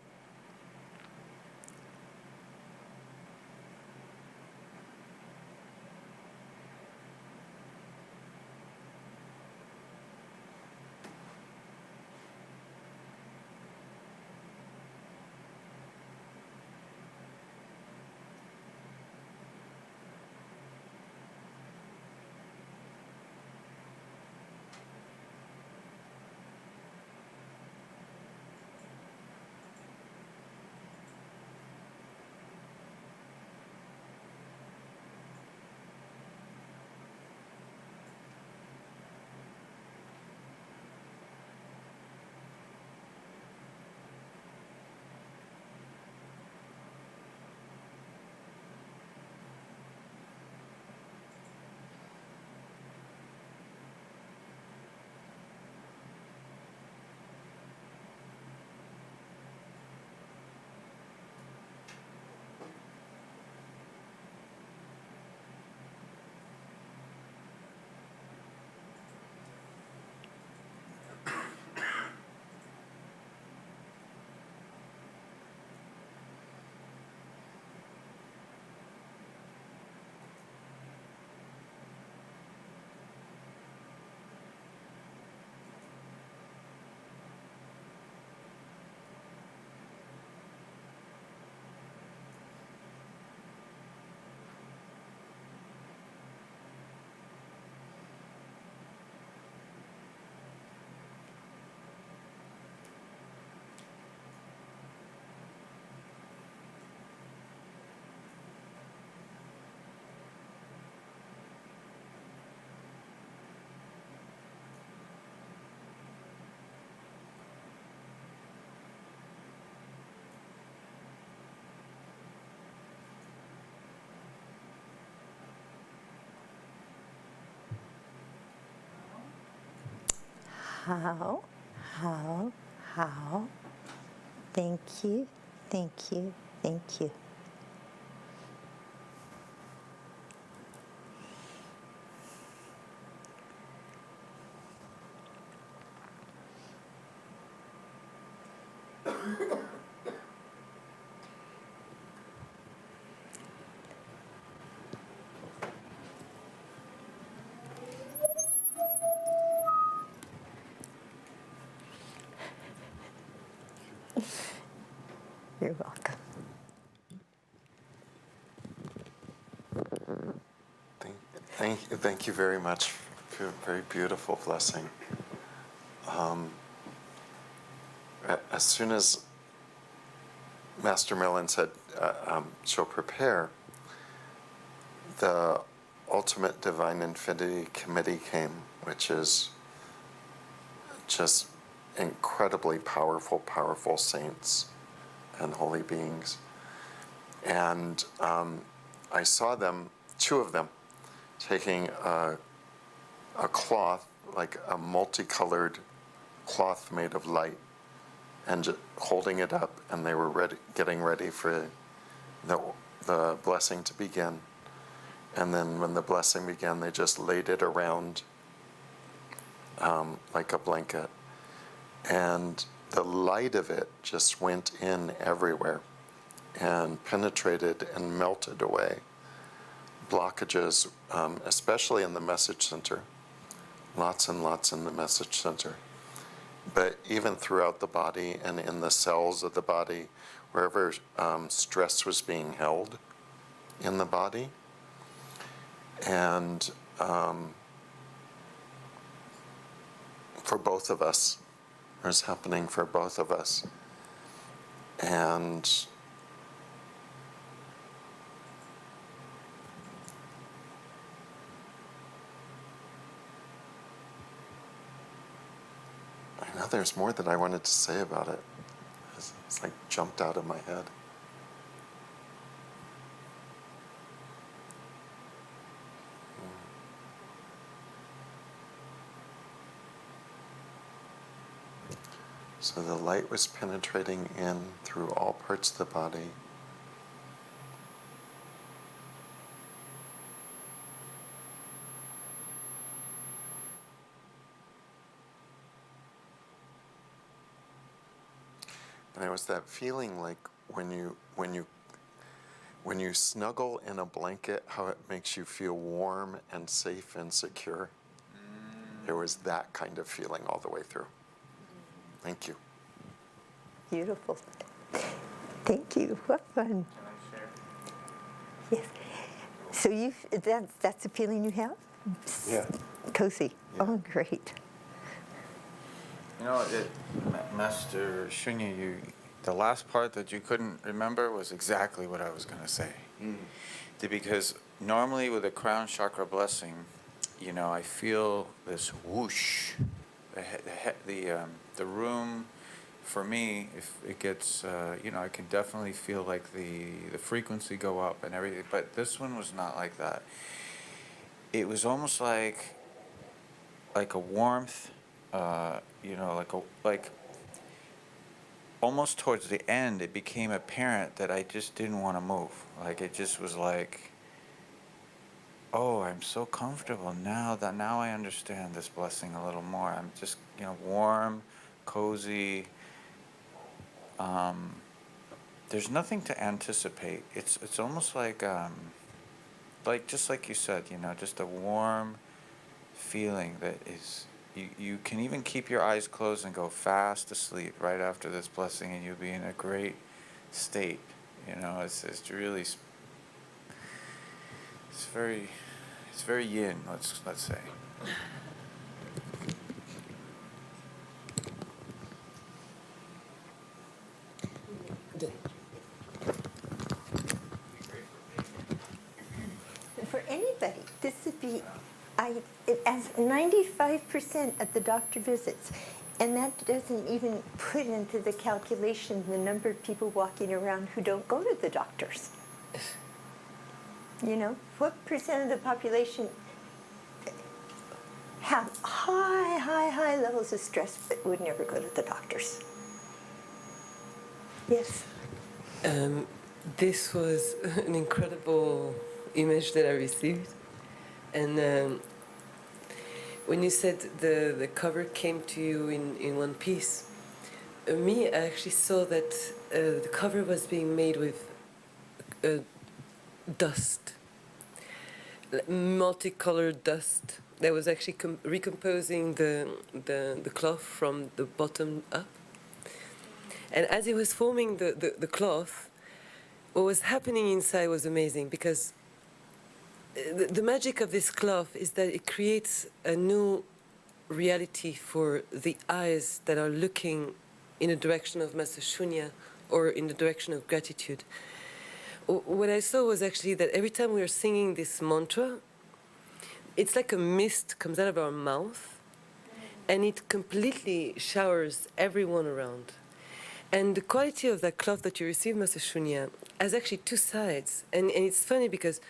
how, how. Thank you, thank you, thank you. You're welcome. Thank you very much for a very beautiful blessing. As soon as Master Merlin said, she'll prepare, the Ultimate Divine Infinity Committee came, which is just incredibly powerful, powerful saints and holy beings. And I saw them, two of them, taking a cloth, like a multicolored cloth made of light, and holding it up, and they were ready, getting ready for the blessing to begin. And then when the blessing began, they just laid it around like a blanket. And the light of it just went in everywhere and penetrated and melted away blockages, especially in the message center. Lots and lots in the message center. But even throughout the body and in the cells of the body, wherever stress was being held in the body. And for both of us, it was happening for both of us. And I know there's more that I wanted to say about it. It's like jumped out of my head. So the light was penetrating in through all parts of the body. And it was that feeling like when you snuggle in a blanket, how it makes you feel warm and safe and secure. It was that kind of feeling all the way through. Thank you. Beautiful. Thank you. What fun. Can I share? Yes. So that's the feeling you have? Yeah. Cozy. Yeah. Oh, great. You know, Master Shunya, the last part that you couldn't remember was exactly what I was going to say. Because normally with a crown chakra blessing, you know, I feel this whoosh. The room, for me, if it gets, you know, I can definitely feel like the frequency go up and everything. But this one was not like that. It was almost like a warmth, you know, like almost towards the end, it became apparent that I just didn't want to move. Like it just was like, oh, I'm so comfortable now I understand this blessing a little more. I'm just, you know, warm, cozy. There's nothing to anticipate. It's almost like just like you said, you know, just a warm feeling that is, you can even keep your eyes closed and go fast asleep right after this blessing, and you'll be in a great state. You know, it's really, it's very yin. Let's say. For anybody, this would be, as 95% at the doctor visits, and that doesn't even put into the calculation the number of people walking around who don't go to the doctors. You know, what percent of the population have high, high, high levels of stress, but would never go to the doctors. Yes. This was an incredible image that I received, and when you said the cover came to you in one piece, me, I actually saw that the cover was being made with dust, multicolored dust that was actually recomposing the cloth from the bottom up. And as it was forming the cloth, what was happening inside was amazing, because the magic of this cloth is that it creates a new reality for the eyes that are looking in the direction of Master Shunya or in the direction of gratitude. What I saw was actually that every time we are singing this mantra, it's like a mist comes out of our mouth and it completely showers everyone around. And the quality of that cloth that you receive, Master Shunya, has actually two sides. And it's funny because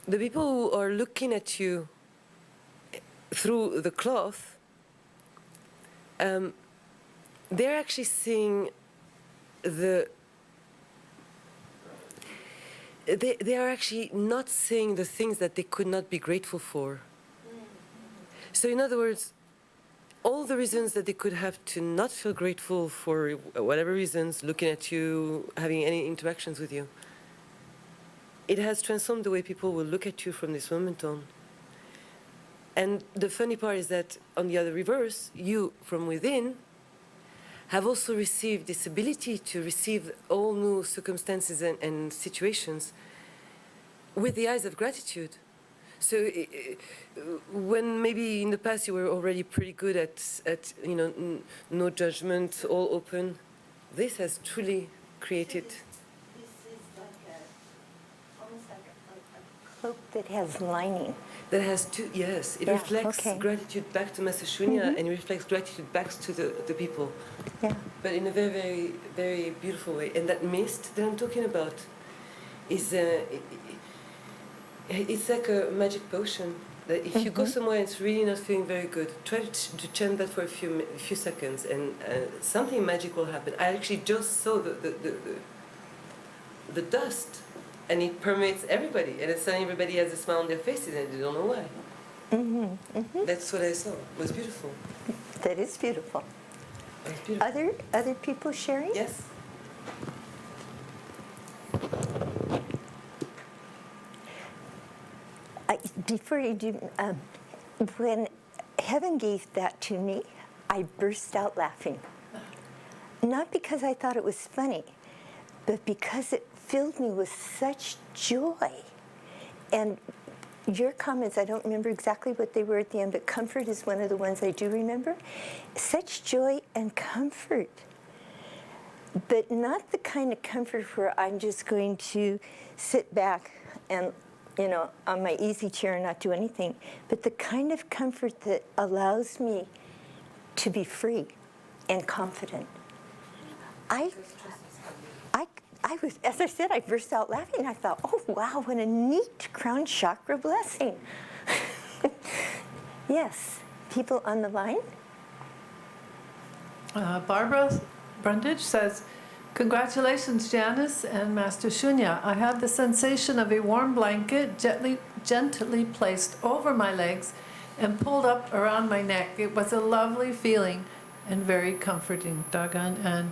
the people who are looking at you through the cloth, they're actually seeing they are actually not seeing the things that they could not be grateful for. So in other words, all the reasons that they could have to not feel grateful for whatever reasons, looking at you, having any interactions with you, it has transformed the way people will look at you from this moment on. And the funny part is that on the other reverse, you from within have also received this ability to receive all new circumstances and situations with the eyes of gratitude. So when maybe in the past you were already pretty good at no judgment, all open, this has truly created. This is like almost like a cloak that has lining. That has two, yes, it Yeah, reflects okay. gratitude back to Master Shunya, and it reflects gratitude back to the people. Yeah. But in a very, very, very beautiful way. And that mist that I'm talking about is it's like a magic potion. That if you go somewhere and it's really not feeling very good, try to chant that for a few seconds, and something magic will happen. I actually just saw the dust, and it permeates everybody, and it's suddenly everybody has a smile on their faces, and they don't know why. That's what I saw. It was beautiful. That is beautiful. It was beautiful. Other people sharing? Yes. Before you do, when Heaven gave that to me, I burst out laughing. Not because I thought it was funny, but because it filled me with such joy. And your comments, I don't remember exactly what they were at the end, but comfort is one of the ones I do remember. Such joy and comfort. But not the kind of comfort where I'm just going to sit back and, on my easy chair and not do anything, but the kind of comfort that allows me to be free and confident. I was, as I said, I burst out laughing. I thought, oh, wow, what a neat crown chakra blessing. Yes, people on the line? Barbara Brundage says, congratulations, Janice and Master Shunya. I had the sensation of a warm blanket gently placed over my legs and pulled up around my neck. It was a lovely feeling and very comforting, Dagan.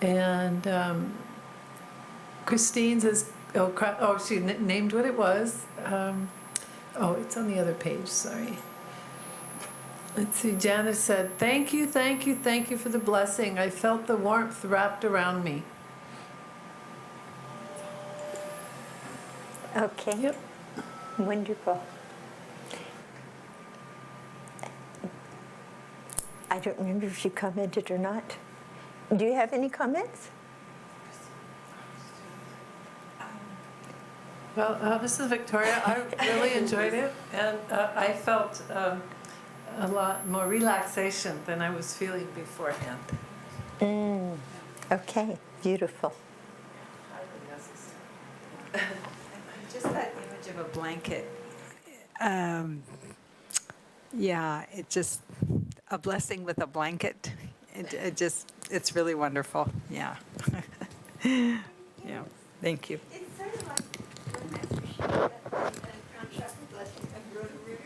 And Christine says, she named what it was. It's on the other page, sorry. Let's see, Janice said, thank you for the blessing. I felt the warmth wrapped around me. Okay. Yep. Wonderful. I don't remember if you commented or not. Do you have any comments? Well, this is Victoria. I really enjoyed it, and I felt a lot more relaxation than I was feeling beforehand. Okay, beautiful. Just that image of a blanket. Yeah, it just, a blessing with a blanket. It's really wonderful. Yeah. Yeah. Thank you. It's sort of like when Master Shah and Crown Chakra Blessing of Rotary.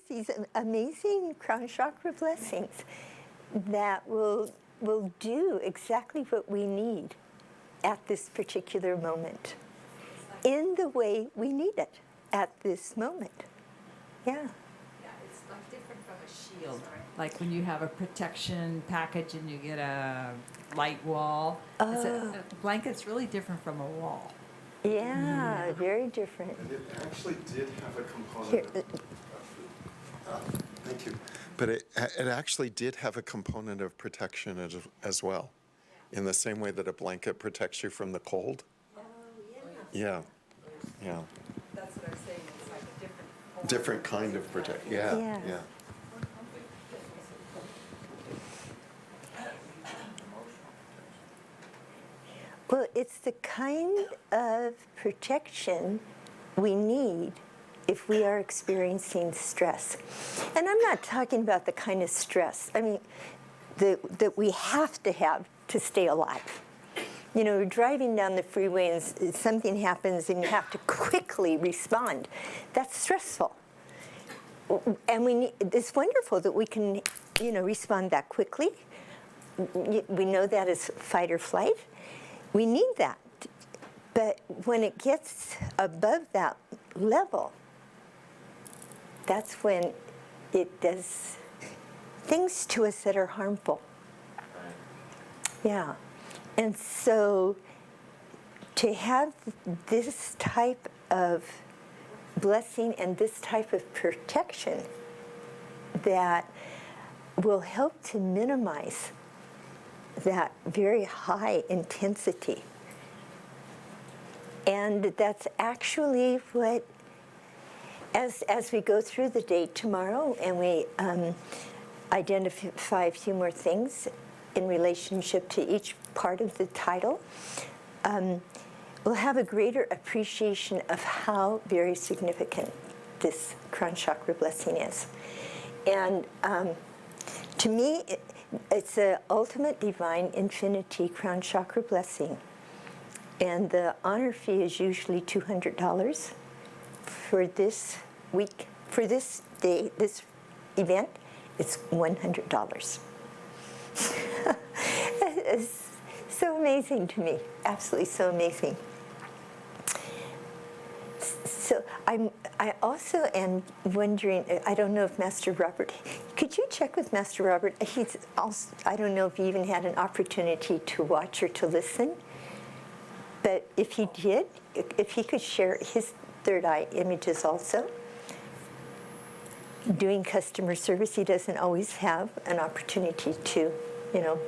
These amazing crown chakra blessings that will do exactly what we need at this particular moment in the way we need it at this moment. Yeah. Yeah, it's like different from a shield. Like when you have a protection package and you get a light wall. A blanket's really different from a wall. Yeah, very different. And it actually did have a Here, component. Thank you. But it actually did have a component of protection as well, in the same way that a blanket protects you from the cold. Yeah, yeah. That's what I'm saying. It's like a different. Different kind of protection. Yeah, Yeah. yeah. well, it's the kind of protection we need if we are experiencing stress. And I'm not talking about the kind of stress, I mean, that we have to stay alive. You know, you're driving down the freeway and something happens and you have to quickly respond. That's stressful. And it's wonderful that we can, respond that quickly. We know that is fight or flight. We need that. But when it gets above that level, that's when it does things to us that are harmful. Yeah. And so to have this type of blessing and this type of protection that will help to minimize that very high intensity. And that's actually what, as we go through the day tomorrow and we identify a few more things in relationship to each part of the title, we'll have a greater appreciation of how very significant this crown chakra blessing is. And to me, it's the ultimate divine infinity crown chakra blessing. And the honor fee is usually $200. For this week, for this day, this event, it's $100. It's so amazing to me, absolutely so amazing. So I also am wondering, I don't know if Master Robert, could you check with Master Robert? He's also, I don't know if he even had an opportunity to watch or to listen, but if he did, if he could share his third eye images also. Doing customer service, he doesn't always have an opportunity to,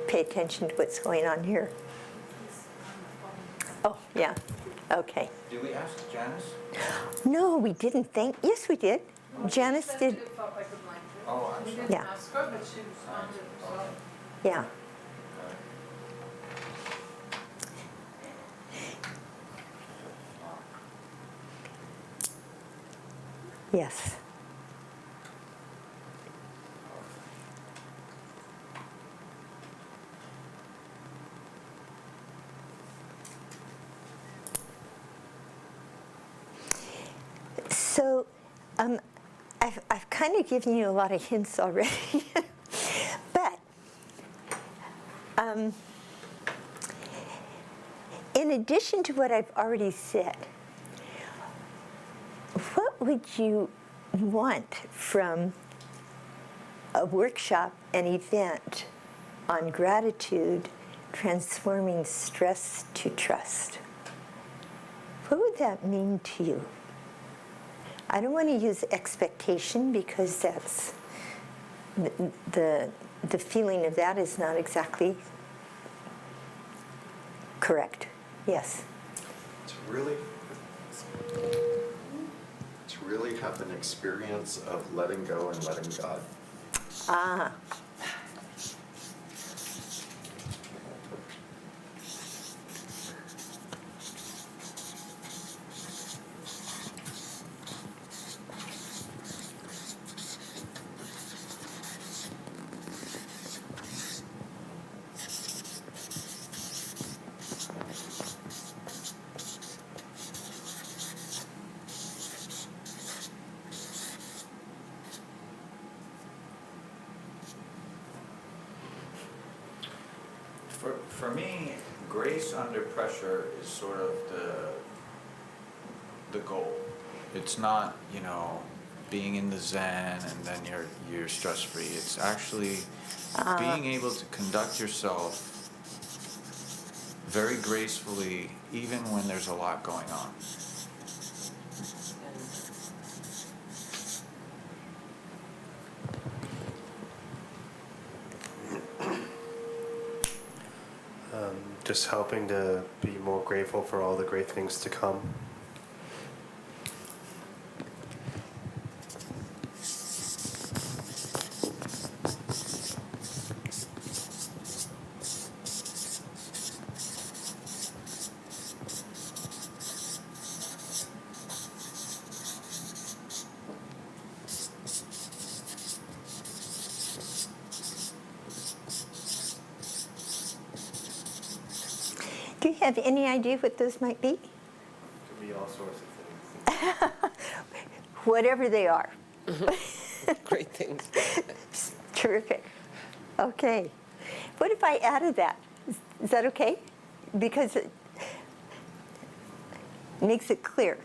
pay attention to what's going on here. Oh, yeah, okay. Did we ask Janice? No, we didn't yes, we did. Janice did, It felt like a blanket. Oh, I'm We sorry. didn't Yeah. ask her, but she responded. So. yeah. Yes. So, I've kind of given you a lot of hints already, but in addition to what I've already said, what would you want from a workshop, an event on gratitude, transforming stress to trust? What would that mean to you? I don't want to use expectation because that's the feeling of that is not exactly correct. Yes. To really have an experience of letting go and letting God. Ah. For me, grace under pressure is sort of the goal. It's not, you know, being in the zen and then you're stress free. It's actually being able to conduct yourself very gracefully even when there's a lot going on. Just helping to be more grateful for all the great things to come. Do you have any idea what those might be? It could be all sorts of things. Whatever they are. Great things. Terrific. Okay. What if I added that? Is that okay? Because it makes it clear.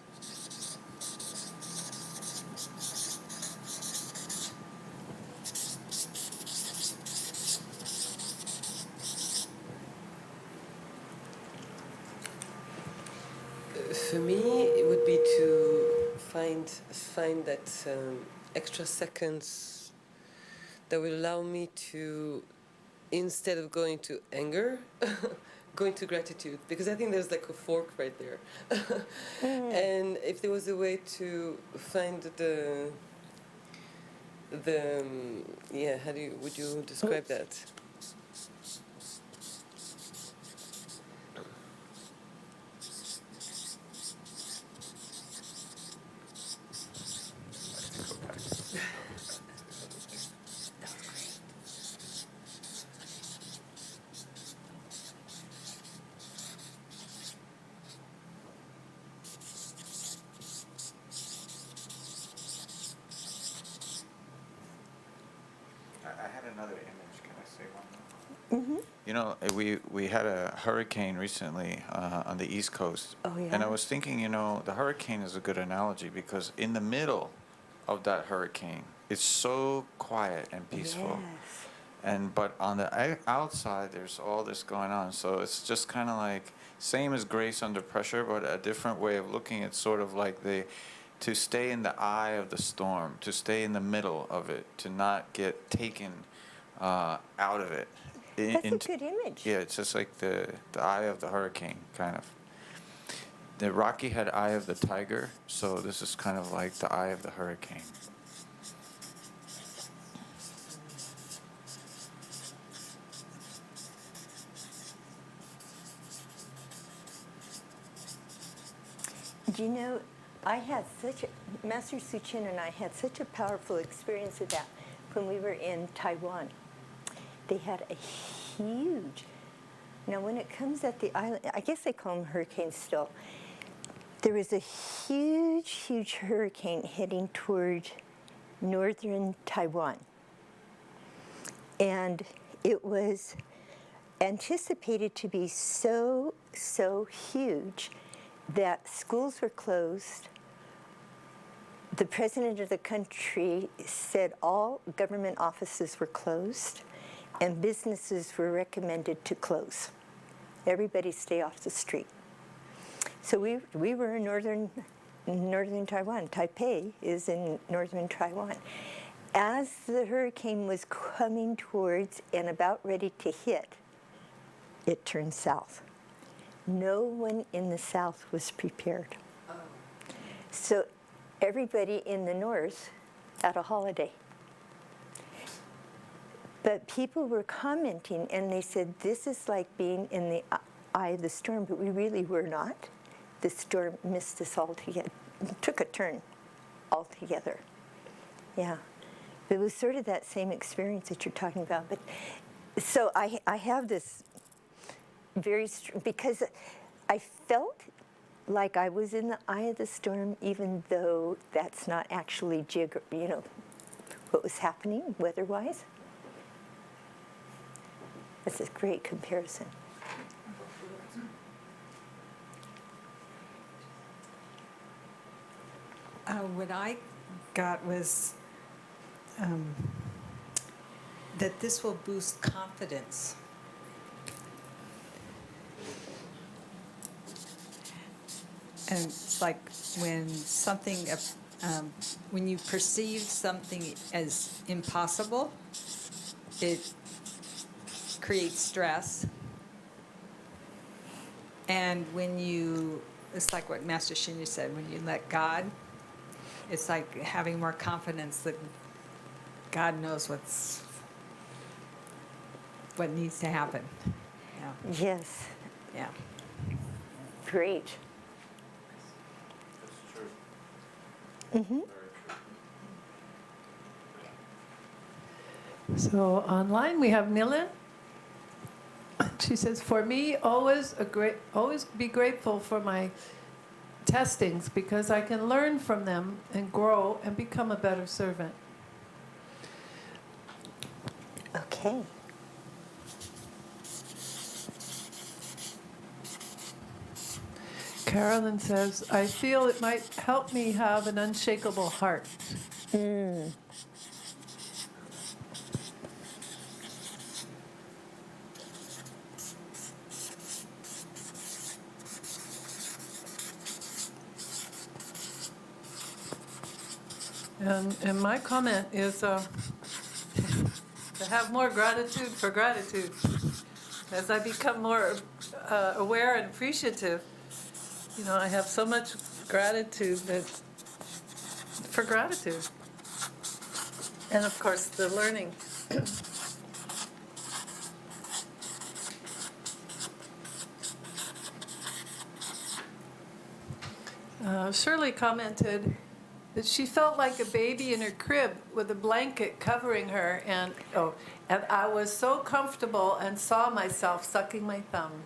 For me, it would be to find that extra seconds that will allow me to, instead of going to anger, go into gratitude, because I think there's like a fork right there. And if there was a way to find the yeah, would you describe that? I had another image. Can I say one more? You know, we had a hurricane recently on the East Coast. Oh, yeah? And I was thinking, you know, the hurricane is a good analogy because in the middle of that hurricane, it's so quiet and peaceful. Yes. But on the outside, there's all this going on. So it's just kind of like same as grace under pressure, but a different way of looking at sort of like to stay in the eye of the storm, to stay in the middle of it, to not get taken out of it. That's a good image. Yeah, it's just like the eye of the hurricane, kind of. The Rocky had eye of the tiger, so this is kind of like the eye of the hurricane. Do you know, Master Suchin and I had such a powerful experience of that when we were in Taiwan. They had a huge, now when it comes at the island, I guess they call them hurricanes still. There was a huge, huge hurricane heading toward northern Taiwan. And it was anticipated to be so, so huge that schools were closed. The president of the country said all government offices were closed and businesses were recommended to close. Everybody stay off the street. So we were in northern Taiwan. Taipei is in northern Taiwan. As the hurricane was coming towards and about ready to hit, it turned south. No one in the south was prepared. So everybody in the north had a holiday. But people were commenting and they said, this is like being in the eye of the storm, but we really were not. The storm missed us altogether, took a turn altogether. Yeah. It was sort of that same experience that you're talking about. But so I have this because I felt like I was in the eye of the storm, even though that's not actually what was happening weather-wise. That's a great comparison. What I got was that this will boost confidence. And it's like when something, when you perceive something as impossible, it creates stress. And when you, it's like what Master Shinya said, when you let God, it's like having more confidence that God knows what needs to happen. Yeah. Yes, Yeah. great. That's true. So online we have Nilan. She says, "For me, always be grateful for my testings because I can learn from them and grow and become a better servant." Okay. Carolyn says, "I feel it might help me have an unshakable heart." And my comment is to have more gratitude for gratitude. As I become more aware and appreciative, I have so much gratitude for gratitude. And of course, the learning. Shirley commented that she felt like a baby in her crib with a blanket covering her, and I was so comfortable and saw myself sucking my thumb.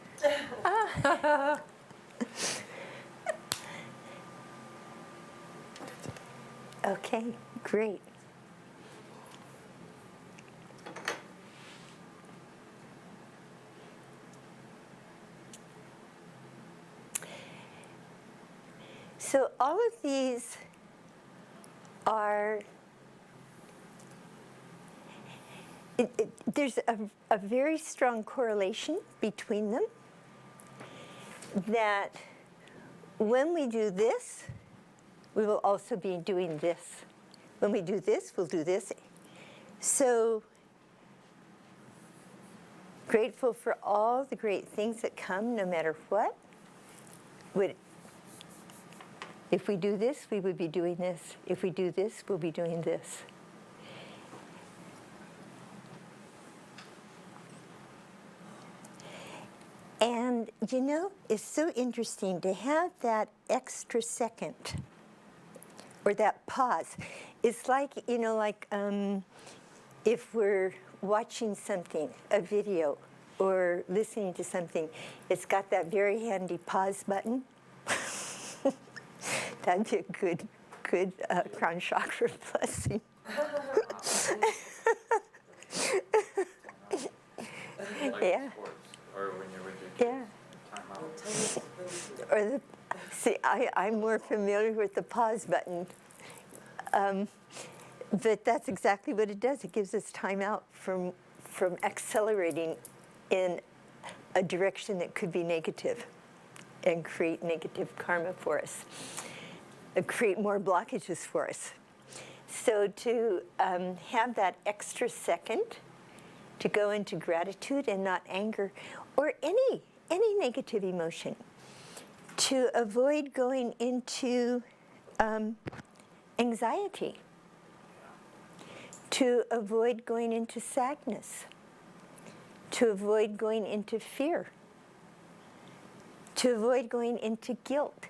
Okay, great. So all of these are, there's a very strong correlation between them, that when we do this, we will also be doing this. When we do this, we'll do this. So grateful for all the great things that come, no matter what. If we do this, we would be doing this. If we do this, we'll be doing this. And it's so interesting to have that extra second or that pause. It's like, if we're watching something, a video, or listening to something, it's got that very handy pause button. That'd be a good crown chakra blessing. Yeah. Or when you're with your Yeah. timeout. Or I'm more familiar with the pause button. But that's exactly what it does. It gives us time out from accelerating in a direction that could be negative and create negative karma for us, create more blockages for us. So to have that extra second to go into gratitude and not anger or any negative emotion, to avoid going into anxiety, to avoid going into sadness, to avoid going into fear, to avoid going into guilt.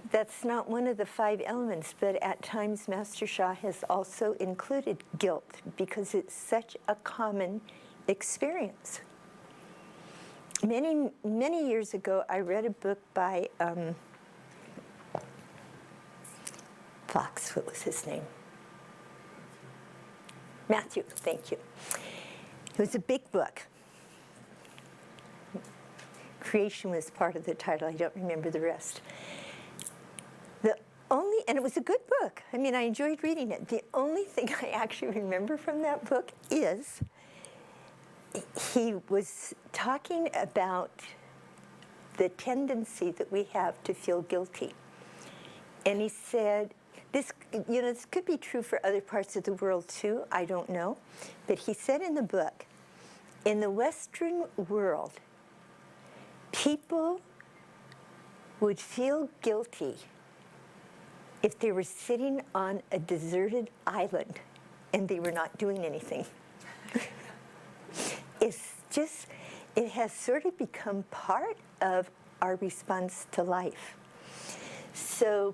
That's not one of the 5 elements, but at times Master Sha has also included guilt because it's such a common experience. Many, many years ago, I read a book by Fox. What was his name? Matthew, thank you. It was a big book. creation was part of the title. I don't remember the rest. And it was a good book. I mean, I enjoyed reading it. The only thing I actually remember from that book is he was talking about the tendency that we have to feel guilty. And he said, this could be true for other parts of the world too, I don't know. But he said in the book, in the Western world, people would feel guilty if they were sitting on a deserted island and they were not doing anything. It has sort of become part of our response to life. So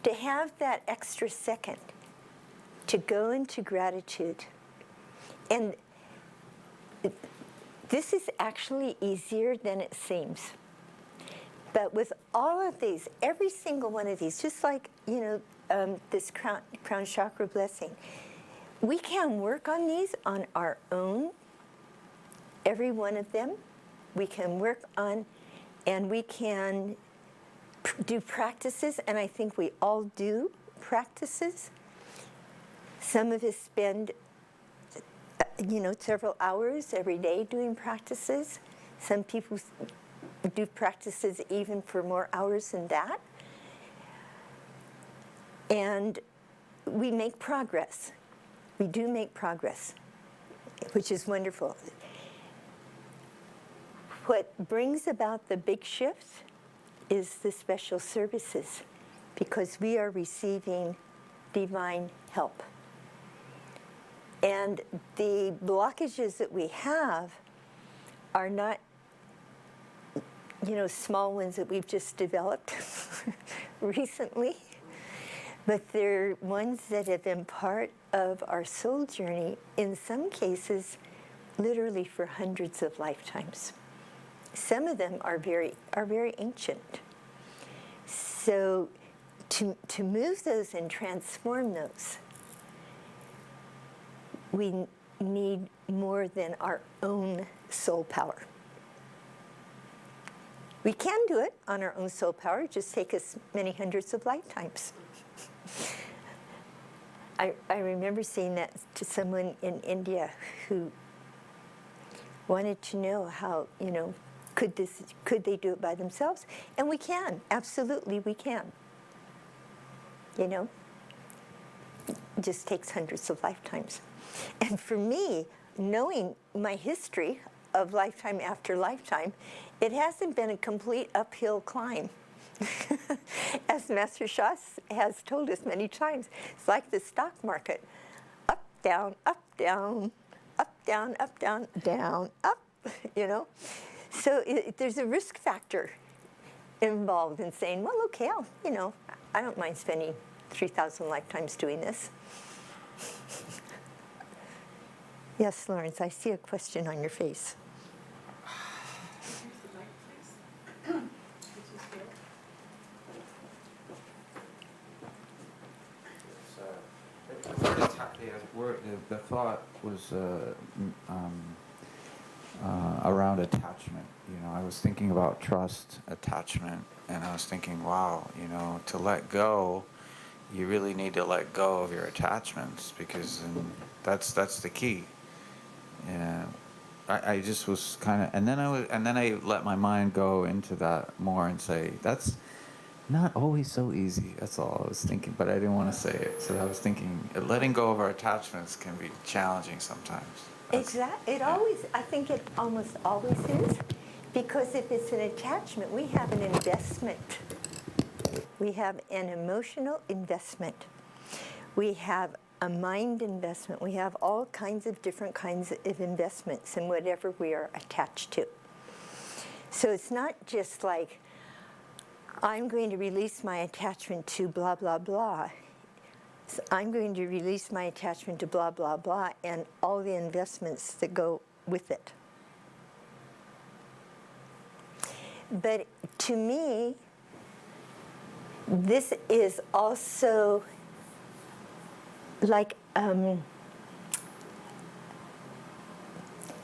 to have that extra second to go into gratitude, and this is actually easier than it seems. But with all of these, every single one of these, just like, this crown chakra blessing, we can work on these on our own, every one of them. We can work on, and we can do practices, and I think we all do practices. Some of us spend, several hours every day doing practices. Some people do practices even for more hours than that. And we make progress. We do make progress, which is wonderful. What brings about the big shift is the special services, because we are receiving divine help. And the blockages that we have are not small ones that we've just developed recently, but they're ones that have been part of our soul journey, in some cases, literally for hundreds of lifetimes. Some of them are very ancient. So to move those and transform those, we need more than our own soul power. We can do it on our own soul power, just take us many hundreds of lifetimes. I remember saying that to someone in India who wanted to know how, could they do it by themselves? And we can, absolutely we can. It just takes hundreds of lifetimes. And for me, knowing my history of lifetime after lifetime, it hasn't been a complete uphill climb. As Master Shah has told us many times, it's like the stock market. Up, down, up, down, up, down, up, down, down, up, So there's a risk factor involved in saying, well, okay, I don't mind spending 3,000 lifetimes doing this. Yes, Lawrence, I see a question on your face. The thought was around attachment. I was thinking about trust, attachment, and I was thinking, wow, to let go, you really need to let go of your attachments, because that's the key. I just was kind of, and then I let my mind go into that more and say, that's not always so easy. That's all I was thinking, but I didn't want to say it. So I was thinking, letting go of our attachments can be challenging sometimes. Exactly. I think it almost always is, because if it's an attachment, we have an investment. We have an emotional investment. We have a mind investment. We have all kinds of different kinds of investments in whatever we are attached to. So it's not just like, I'm going to release my attachment to blah, blah, blah. So I'm going to release my attachment to blah, blah, blah, and all the investments that go with it. But to me, this is also like,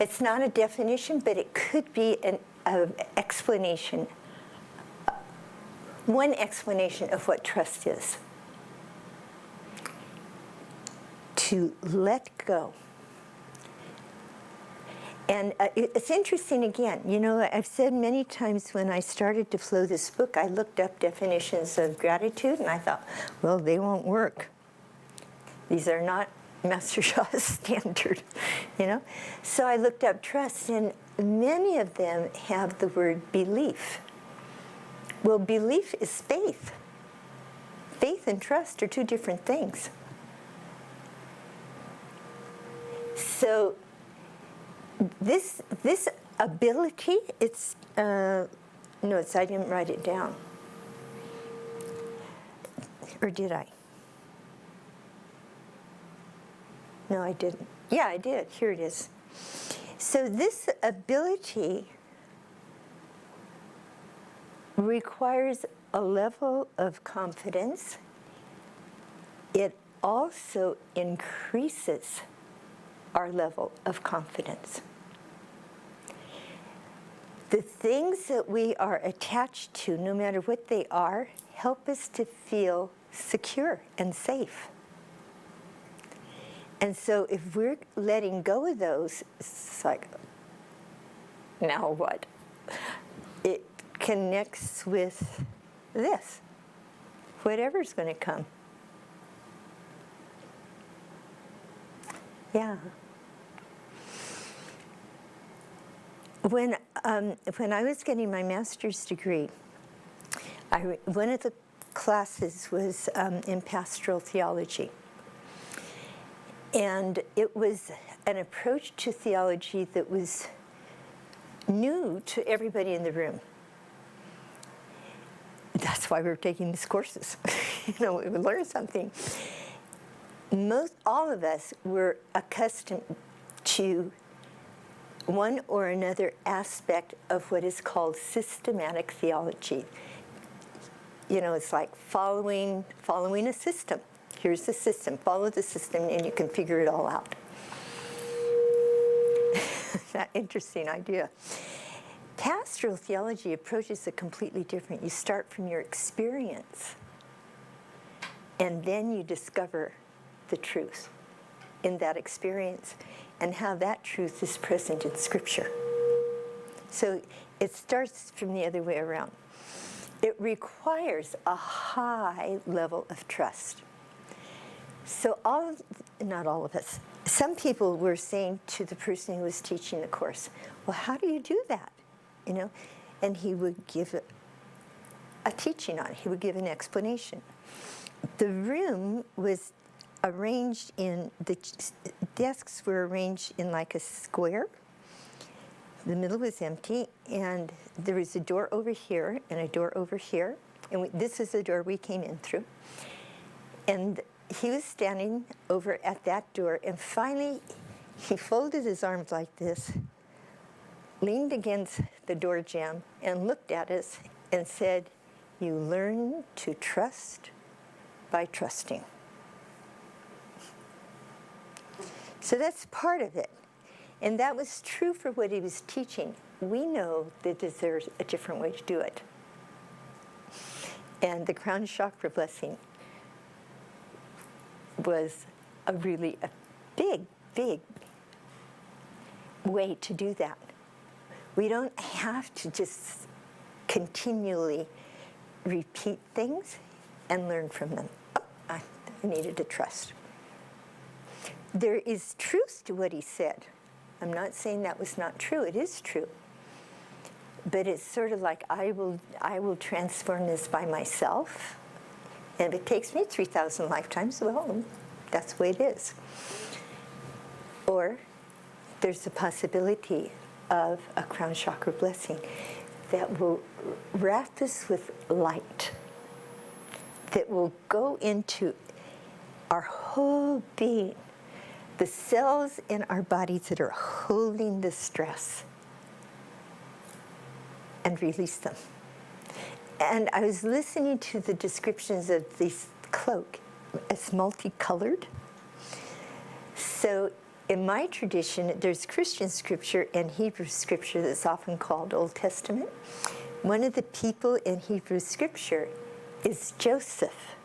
it's not a definition, but it could be explanation, one explanation of what trust is. To let go. And it's interesting again, you know, I've said many times when I started to flow this book, I looked up definitions of gratitude and I thought, well, they won't work. These are not Master Sha's standard, you know? So I looked up trust, and many of them have the word belief. Well, belief is faith. Faith and trust are two different things. So this ability, it's, no, I didn't write it down. Or did I? No, I didn't. Yeah, I did. Here it is. So this ability requires a level of confidence. It also increases our level of confidence. The things that we are attached to, no matter what they are, help us to feel secure and safe. And so if we're letting go of those, it's like, now what? It connects with this, whatever's going to come. Yeah. When I was getting my master's degree, one of the classes was in pastoral theology. And it was an approach to theology that was new to everybody in the room. That's why we were taking these courses. You know, we would learn something. All of us were accustomed to one or another aspect of what is called systematic theology. You know, it's like following a system. Here's the system. Follow the system, and you can figure it all out. That interesting idea. Pastoral theology approaches it completely different. You start from your experience, and then you discover the truth in that experience and how that truth is present in Scripture. So it starts from the other way around. It requires a high level of trust. So not all of us, some people were saying to the person who was teaching the course, well, how do you do that? You know, and he would give a teaching on it. He would give an explanation. The room was arranged the desks were arranged in like a square. The middle was empty, and there was a door over here and a door over here. And this is the door we came in through. And he was standing over at that door, and finally he folded his arms like this, leaned against the door jamb, and looked at us and said, "You learn to trust by trusting." So that's part of it. And that was true for what he was teaching. We know that there's a different way to do it. And the crown chakra blessing was a big way to do that. We don't have to just continually repeat things and learn from them. Oh, I needed to trust. There is truth to what he said. I'm not saying that was not true. It is true. But it's sort of like I will transform this by myself. And if it takes me 3,000 lifetimes, well, that's the way it is. Or there's the possibility of a crown chakra blessing that will wrap us with light, that will go into our whole being, the cells in our bodies that are holding the stress, and release them. And I was listening to the descriptions of this cloak. It's multicolored. So in my tradition, there's Christian scripture and Hebrew scripture that's often called Old Testament. One of the people in Hebrew scripture is Joseph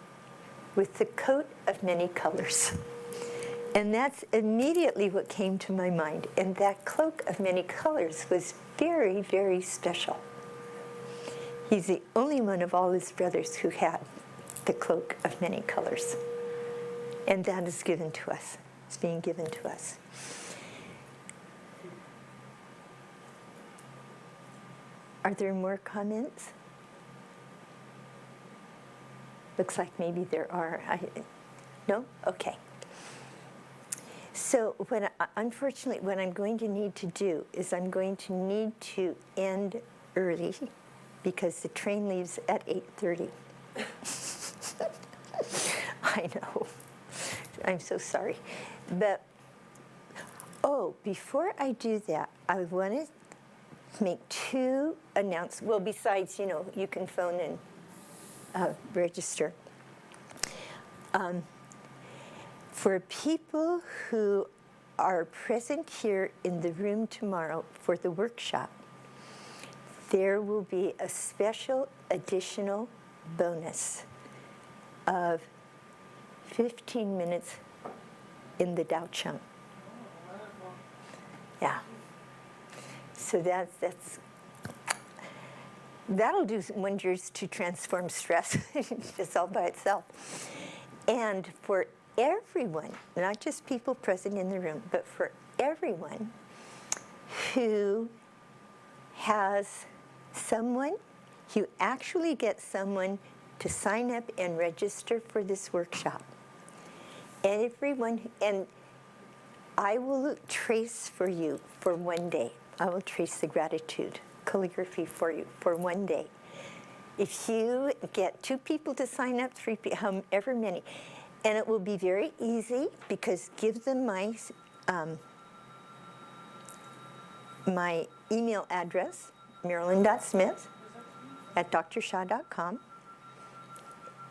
with the coat of many colors. And that's immediately what came to my mind. And that cloak of many colors was very, very special. He's the only one of all his brothers who had the cloak of many colors. And that is given to us. It's being given to us. Are there more comments? Looks like maybe there are. No? Okay. So unfortunately, what I'm going to need to do is I'm going to need to end early because the train leaves at 8:30. I know. I'm so sorry. But, before I do that, I want to make two announcements. Well, besides, you can phone and register. For people who are present here in the room tomorrow for the workshop, there will be a special additional bonus of 15 minutes in the Tao Chang. Yeah. So that'll do wonders to transform stress just all by itself. And for everyone, not just people present in the room, but for everyone who has someone, you actually get someone to sign up and register for this workshop. And everyone, and I will trace for you for one day. I will trace the gratitude calligraphy for you for one day. If you get 2 people to sign up, 3 people, however many, and it will be very easy because give them my my email address, marilyn.smith@drsha.com,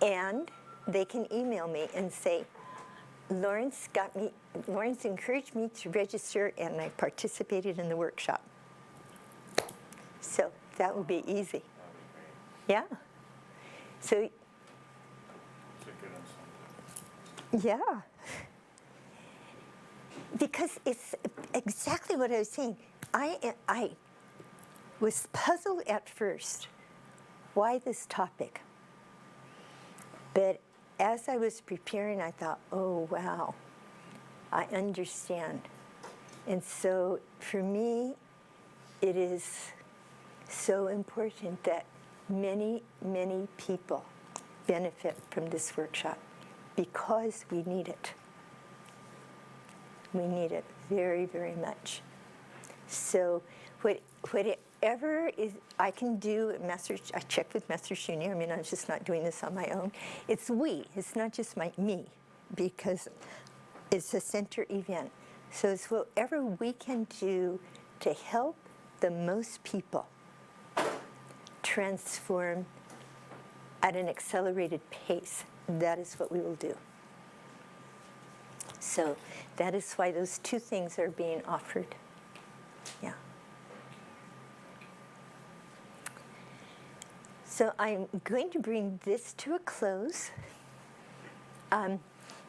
and they can email me and say, Lawrence encouraged me to register and I participated in the workshop. So that will be easy. Yeah. So, yeah. Because it's exactly what I was saying. I was puzzled at first. Why this topic? But as I was preparing, I thought, oh, wow, I understand. And so for me, it is so important that many, many people benefit from this workshop because we need it. We need it very, very much. So whatever is I can do, I checked with Master Shunya. I mean, I'm just not doing this on my own. It's we. It's not just me, because it's a center event. So it's whatever we can do to help the most people transform at an accelerated pace. That is what we will do. So that is why those 2 things are being offered. Yeah. So I'm going to bring this to a close.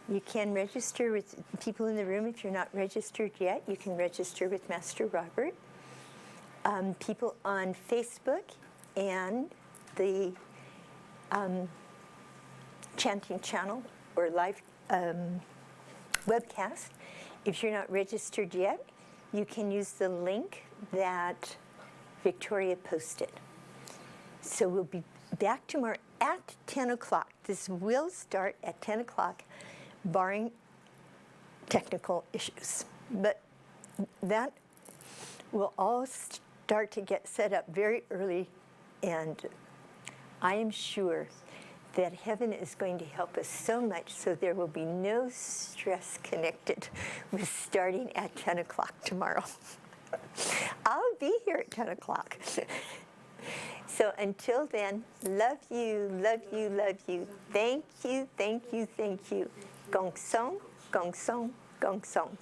You can register with people in the room. If you're not registered yet, you can register with Master Robert. People on Facebook and the chanting channel or live webcast. If you're not registered yet, you can use the link that Victoria posted. So we'll be back tomorrow at 10 o'clock. This will start at 10 o'clock, barring technical issues. But that will all start to get set up very early, and I am sure that heaven is going to help us so much so there will be no stress connected with starting at 10 o'clock tomorrow. I'll be here at 10 o'clock. So until then, love you, love you, love you. Thank you, thank you, thank you. Gong song, gong song, gong song.